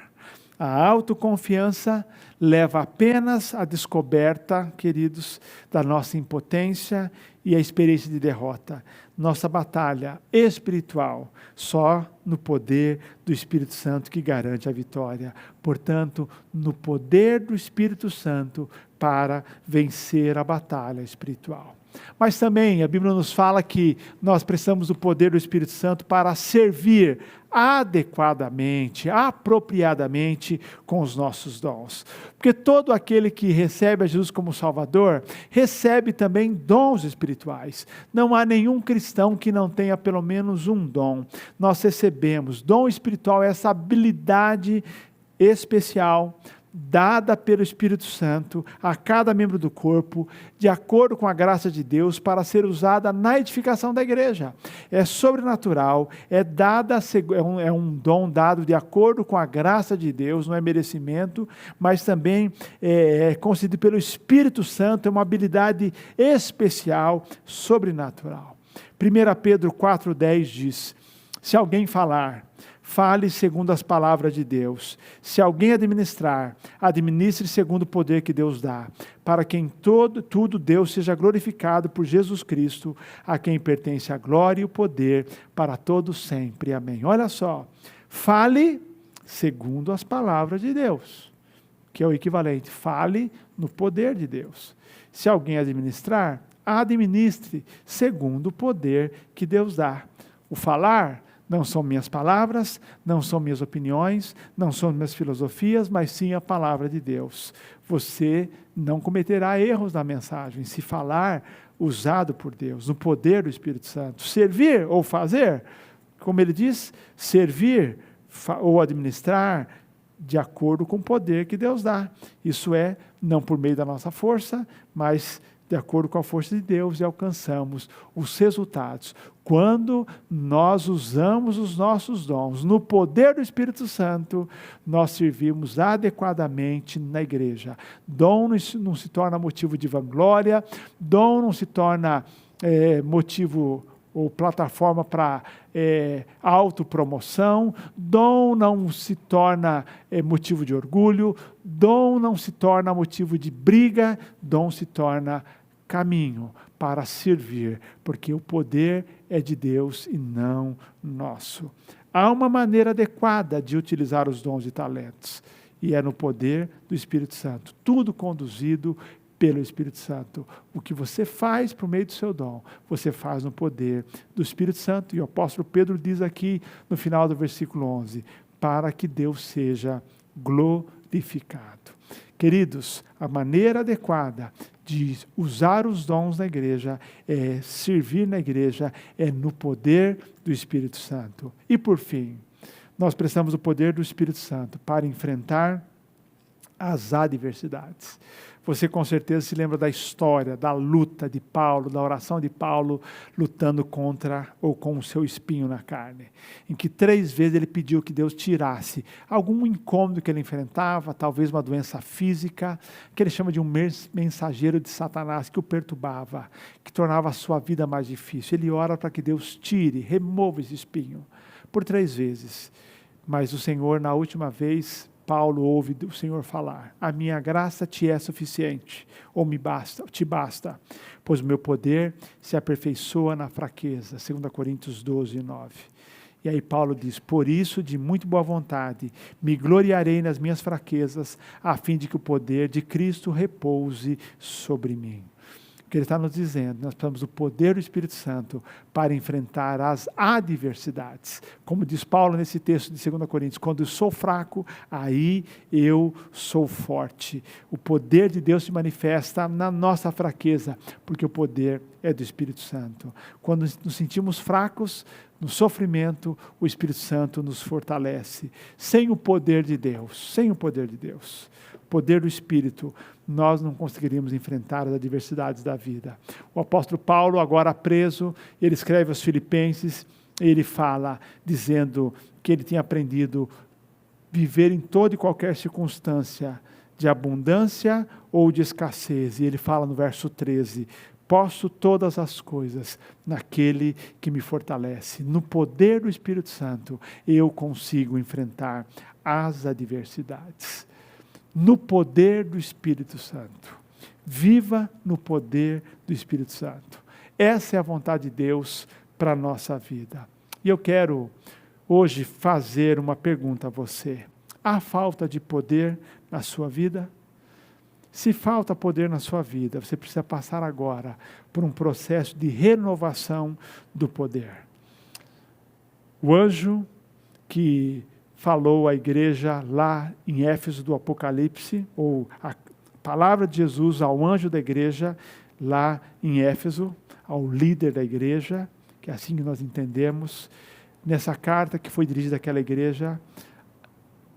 S3: A autoconfiança leva apenas à descoberta, queridos, da nossa impotência e a experiência de derrota. Nossa batalha espiritual só no poder do Espírito Santo que garante a vitória. Portanto, no poder do Espírito Santo para vencer a batalha espiritual. Mas também a Bíblia nos fala que nós precisamos do poder do Espírito Santo para servir adequadamente, apropriadamente com os nossos dons. Porque todo aquele que recebe a Jesus como Salvador, recebe também dons espirituais. Não há nenhum cristão que não tenha pelo menos um dom. Nós recebemos. Dom espiritual é essa habilidade especial dada pelo Espírito Santo a cada membro do corpo, de acordo com a graça de Deus, para ser usada na edificação da igreja. É sobrenatural, é um dom dado de acordo com a graça de Deus, não é merecimento, mas também é concedido pelo Espírito Santo, é uma habilidade especial, sobrenatural. 1 Pedro 4,10 diz: se alguém falar, fale segundo as palavras de Deus. Se alguém administrar, administre segundo o poder que Deus dá, para que em tudo Deus seja glorificado por Jesus Cristo, a quem pertence a glória e o poder para todos sempre. Amém. Olha só, fale segundo as palavras de Deus, que é o equivalente, fale no poder de Deus. Se alguém administrar, administre segundo o poder que Deus dá. O falar não são minhas palavras, não são minhas opiniões, não são minhas filosofias, mas sim a palavra de Deus. Você não cometerá erros na mensagem se falar usado por Deus, no poder do Espírito Santo. Servir ou fazer, como ele diz, servir ou administrar de acordo com o poder que Deus dá. Isso é, não por meio da nossa força, mas de acordo com a força de Deus, e alcançamos os resultados. Quando nós usamos os nossos dons no poder do Espírito Santo, nós servimos adequadamente na igreja. Dom não se torna motivo de vanglória, dom não se torna motivo ou plataforma para autopromoção, dom não se torna motivo de orgulho, dom não se torna motivo de briga, dom se torna caminho para servir, porque o poder é de Deus e não nosso. Há uma maneira adequada de utilizar os dons e talentos, e é no poder do Espírito Santo, tudo conduzido pelo Espírito Santo. O que você faz por meio do seu dom, você faz no poder do Espírito Santo, e o apóstolo Pedro diz aqui no final do versículo 11, para que Deus seja glorificado. Queridos, a maneira adequada de usar os dons na igreja é servir na igreja, é no poder do Espírito Santo. E por fim, nós precisamos do poder do Espírito Santo para enfrentar as adversidades. Você com certeza se lembra da história, da luta de Paulo, da oração de Paulo lutando contra ou com o seu espinho na carne, em que 3 vezes ele pediu que Deus tirasse algum incômodo que ele enfrentava, talvez uma doença física, que ele chama de um mensageiro de Satanás que o perturbava, que tornava a sua vida mais difícil. Ele ora para que Deus tire, remova esse espinho, por 3 vezes. Mas o Senhor, na última vez, Paulo ouve o Senhor falar: a minha graça te é suficiente, ou te basta, pois o meu poder se aperfeiçoa na fraqueza. 2 Coríntios 12, 9. E aí Paulo diz: por isso, de muito boa vontade, me gloriarei nas minhas fraquezas, a fim de que o poder de Cristo repouse sobre mim. O que ele está nos dizendo, nós precisamos do poder do Espírito Santo para enfrentar as adversidades. Como diz Paulo nesse texto de 2 Coríntios, quando eu sou fraco, aí eu sou forte. O poder de Deus se manifesta na nossa fraqueza, porque o poder é do Espírito Santo. Quando nos sentimos fracos, no sofrimento, o Espírito Santo nos fortalece. Sem o poder de Deus, poder do Espírito, nós não conseguiríamos enfrentar as adversidades da vida. O apóstolo Paulo, agora preso, ele escreve aos Filipenses, ele fala, dizendo que ele tinha aprendido viver em toda e qualquer circunstância, de abundância ou de escassez. E ele fala no verso 13, posso todas as coisas naquele que me fortalece. No poder do Espírito Santo, eu consigo enfrentar as adversidades. No poder do Espírito Santo. Viva no poder do Espírito Santo. Essa é a vontade de Deus para a nossa vida. E eu quero hoje fazer uma pergunta a você. Há falta de poder na sua vida? Se falta poder na sua vida, você precisa passar agora por um processo de renovação do poder. O anjo que falou à igreja lá em Éfeso do Apocalipse, ou a palavra de Jesus ao anjo da igreja lá em Éfeso, ao líder da igreja, que é assim que nós entendemos, nessa carta que foi dirigida àquela igreja,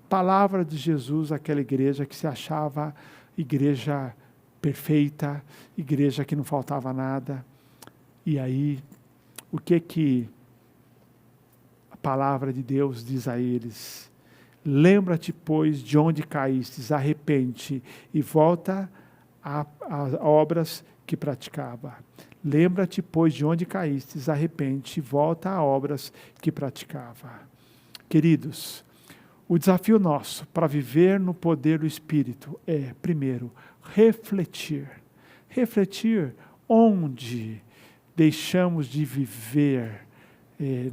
S3: palavra de Jesus àquela igreja que se achava igreja perfeita, igreja que não faltava nada. E aí, o que a palavra de Deus diz a eles? Lembra-te, pois, de onde caístes, arrepende e volta às obras que praticava. Lembra-te, pois, de onde caístes, arrepende e volta a obras que praticava. Queridos, o desafio nosso para viver no poder do Espírito é, primeiro, refletir. Refletir onde deixamos de viver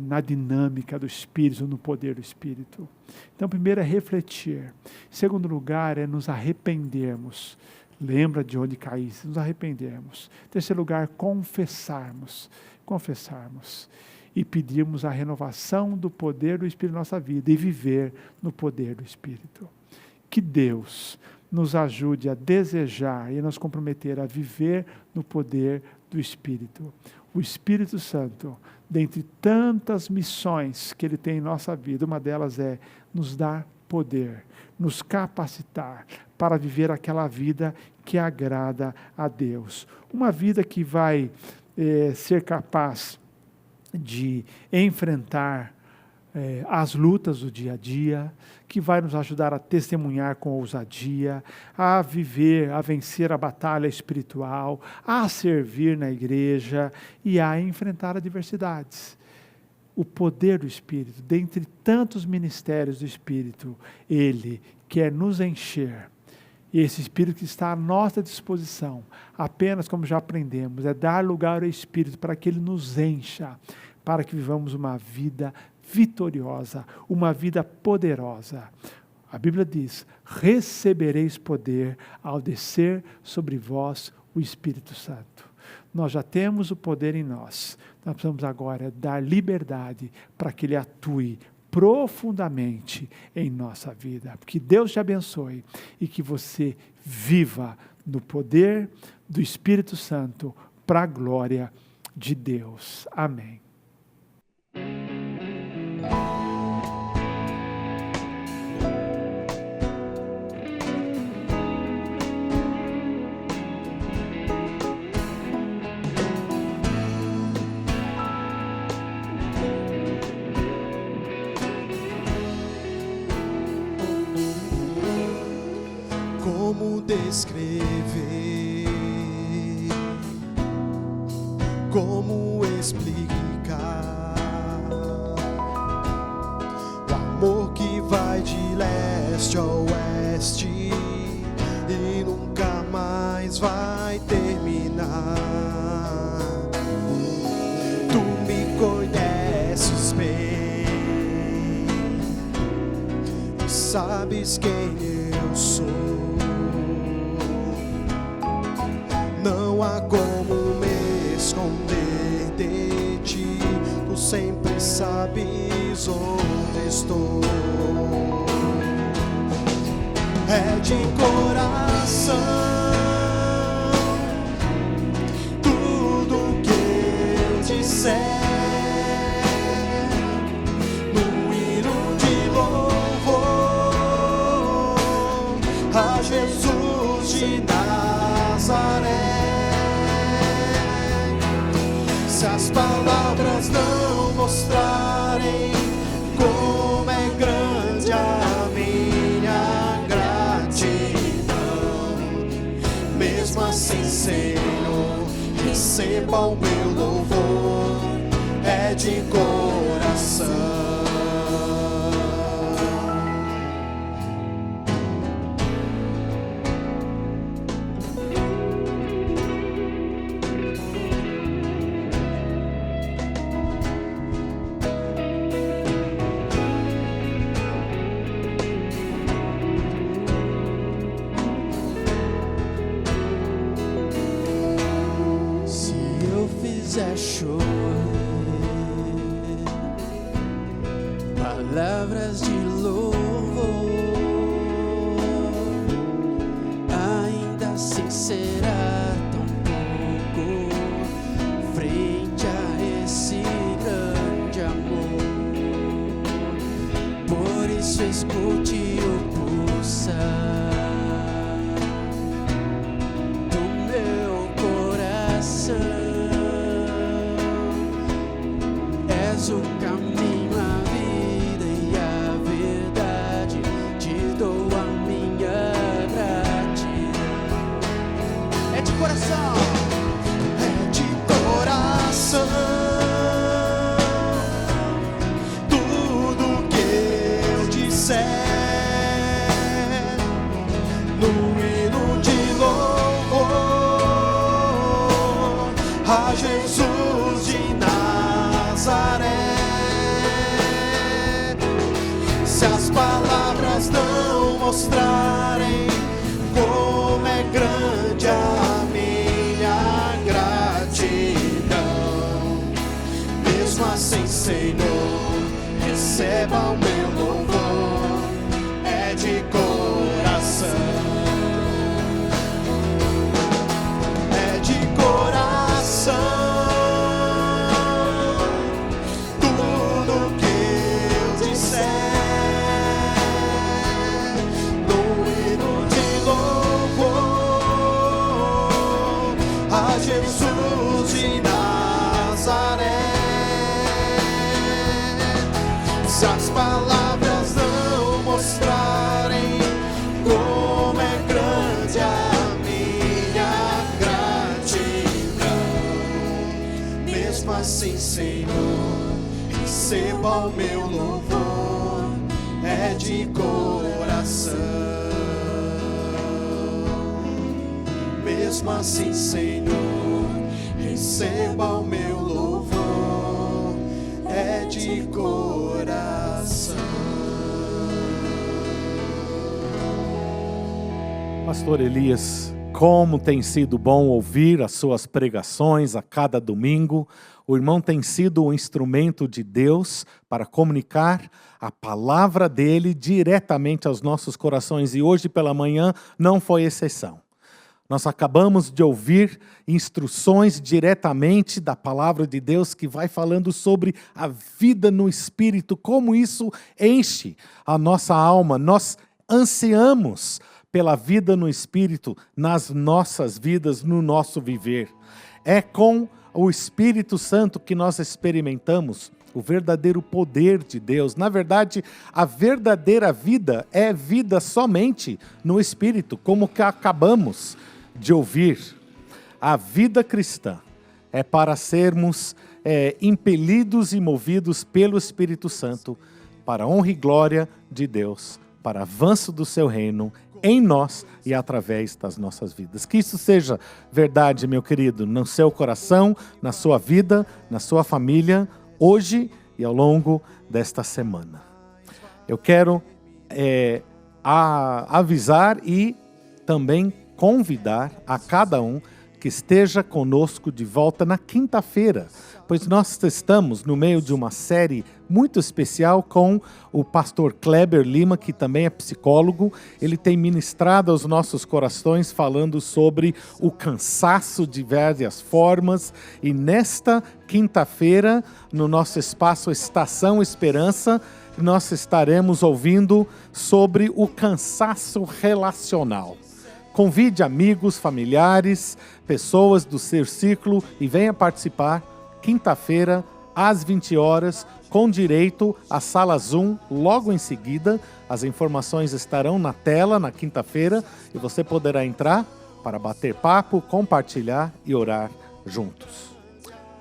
S3: na dinâmica do Espírito, no poder do Espírito. Então, primeiro é refletir. Segundo lugar é nos arrependermos. Lembra de onde caíste, nos arrependermos. Terceiro lugar, confessarmos. E pedirmos a renovação do poder do Espírito na nossa vida e viver no poder do Espírito. Que Deus nos ajude a desejar e a nos comprometer a viver no poder do Espírito. O Espírito Santo, dentre tantas missões que Ele tem em nossa vida, uma delas é nos dar poder, nos capacitar para viver aquela vida que agrada a Deus. Uma vida que vai ser capaz de enfrentar as lutas do dia a dia, que vai nos ajudar a testemunhar com ousadia, a viver, a vencer a batalha espiritual, a servir na igreja e a enfrentar adversidades. O poder do Espírito, dentre tantos ministérios do Espírito, Ele quer nos encher. E esse Espírito que está à nossa disposição, apenas como já aprendemos, é dar lugar ao Espírito para que Ele nos encha, para que vivamos uma vida vitoriosa, uma vida poderosa. A Bíblia diz, recebereis poder ao descer sobre vós o Espírito Santo. Nós já temos o poder em nós, nós precisamos agora dar liberdade para que Ele atue profundamente em nossa vida. Que Deus te abençoe e que você viva no poder do Espírito Santo para a glória de Deus. Amém.
S6: como descrever, como explicar o amor que vai de leste a oeste e nunca mais vai terminar. Tu me conheces bem, sabes quem eu sou. Não há como me esconder de ti, tu sempre sabes onde estou. É de coração tudo que eu disser, no hino de louvor a Jesus de Nazaré. Se as palavras não mostrarem como é grande a minha gratidão, mesmo assim, Senhor, receba o meu louvor, é de coração. Se eu fizer chover palavras de louvor, ainda assim será tão pouco frente a esse grande amor. Por isso escute o pulsar do meu coração. És o caminho, a vida e a verdade, te dou a minha gratidão. É de coração, é de coração, tudo que eu disser, no hino de louvor a Jesus de Nazaré. Se as palavras não mostrarem como é grande a minha gratidão, mesmo assim, Senhor, receba o meu louvor, é de coração. É de coração tudo que eu disser, no hino de louvor a Jesus de Nazaré. Se as palavras não mostrarem como é grande a minha gratidão, mesmo assim, Senhor, receba o meu louvor, é de coração. Mesmo assim, Senhor, receba o meu louvor, é de coração.
S2: Pastor Elias, como tem sido bom ouvir as suas pregações a cada domingo. O irmão tem sido um instrumento de Deus para comunicar a palavra dele diretamente aos nossos corações. E hoje pela manhã não foi exceção. Nós acabamos de ouvir instruções diretamente da palavra de Deus que vai falando sobre a vida no Espírito, como isso enche a nossa alma. Nós ansiamos pela vida no Espírito nas nossas vidas, no nosso viver. É com o Espírito Santo que nós experimentamos o verdadeiro poder de Deus. Na verdade, a verdadeira vida é vida somente no Espírito, como que acabamos de ouvir. A vida cristã é para sermos impelidos e movidos pelo Espírito Santo para a honra e glória de Deus, para avanço do seu reino em nós e através das nossas vidas. Que isso seja verdade, meu querido, no seu coração, na sua vida, na sua família, hoje e ao longo desta semana. Eu quero avisar e também convidar a cada um que esteja conosco de volta na quinta-feira, pois nós estamos no meio de uma série muito especial com o pastor Kleber Lima, que também é psicólogo. Ele tem ministrado aos nossos corações falando sobre o cansaço de várias formas, e nesta quinta-feira, no nosso espaço Estação Esperança, nós estaremos ouvindo sobre o cansaço relacional. Convide amigos, familiares, pessoas do seu círculo e venha participar quinta-feira, às 20 horas, com direito à sala Zoom logo em seguida. As informações estarão na tela na quinta-feira e você poderá entrar para bater papo, compartilhar e orar juntos.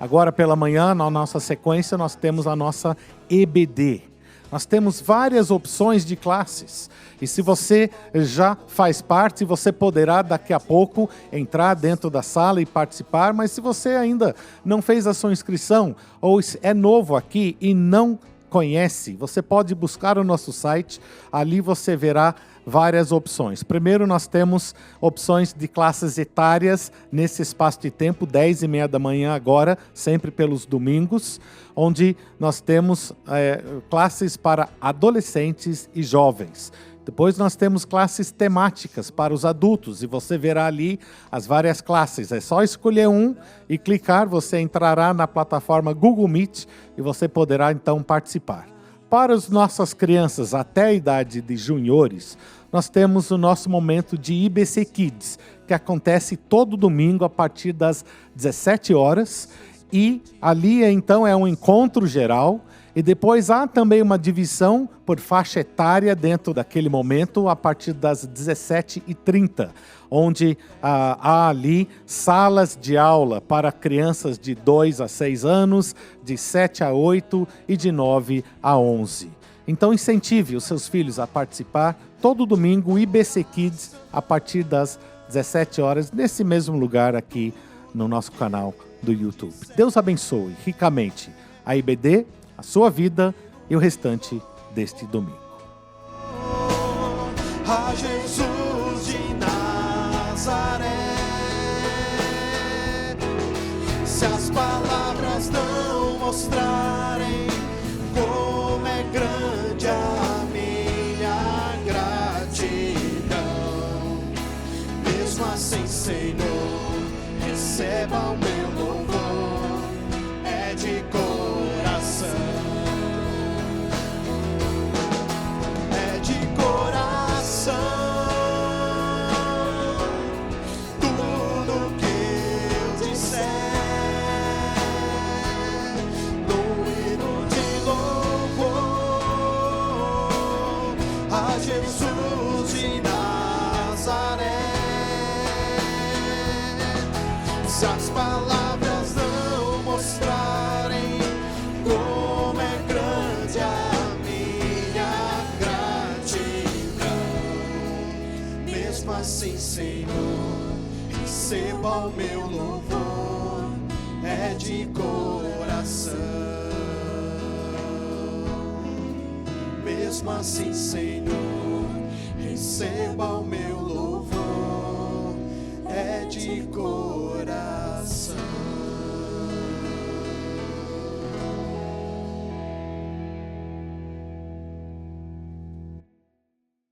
S2: Agora pela manhã, na nossa sequência, nós temos a nossa EBD. Nós temos várias opções de classes. E se você já faz parte, você poderá daqui a pouco entrar dentro da sala e participar. Mas se você ainda não fez a sua inscrição ou é novo aqui e não conhece, você pode buscar o nosso site. Ali você verá várias opções. Primeiro, nós temos opções de classes etárias nesse espaço de tempo, 10h30 da manhã agora, sempre pelos domingos, onde nós temos classes para adolescentes e jovens. Depois nós temos classes temáticas para os adultos e você verá ali as várias classes. É só escolher um e clicar, você entrará na plataforma Google Meet e você poderá então participar. Para as nossas crianças até a idade de juniores, nós temos o nosso momento de IBC Kids, que acontece todo domingo a partir das 17 horas. E ali, então, é um encontro geral. E depois há também uma divisão por faixa etária dentro daquele momento, a partir das 17h30, onde há ali salas de aula para crianças de 2 a 6 anos, de 7 a 8 e de 9 a 11. Então incentive os seus filhos a participar todo domingo, IBC Kids, a partir das 17 horas, nesse mesmo lugar aqui no nosso canal do YouTube. Deus abençoe ricamente a IBD, a sua vida e o restante deste domingo.
S6: A Jesus de Nazaré, se as palavras não mostrarem como é grande a minha gratidão, mesmo assim, Senhor, receba o meu louvor, é de coração, é de coração. Tudo que eu disser no hino de louvor a Jesus de Nazaré. Se as palavras não mostrarem como é grande a minha gratidão, mesmo assim, Senhor, receba o meu louvor, é de coração. Mesmo assim, Senhor, receba o meu louvor, é de coração.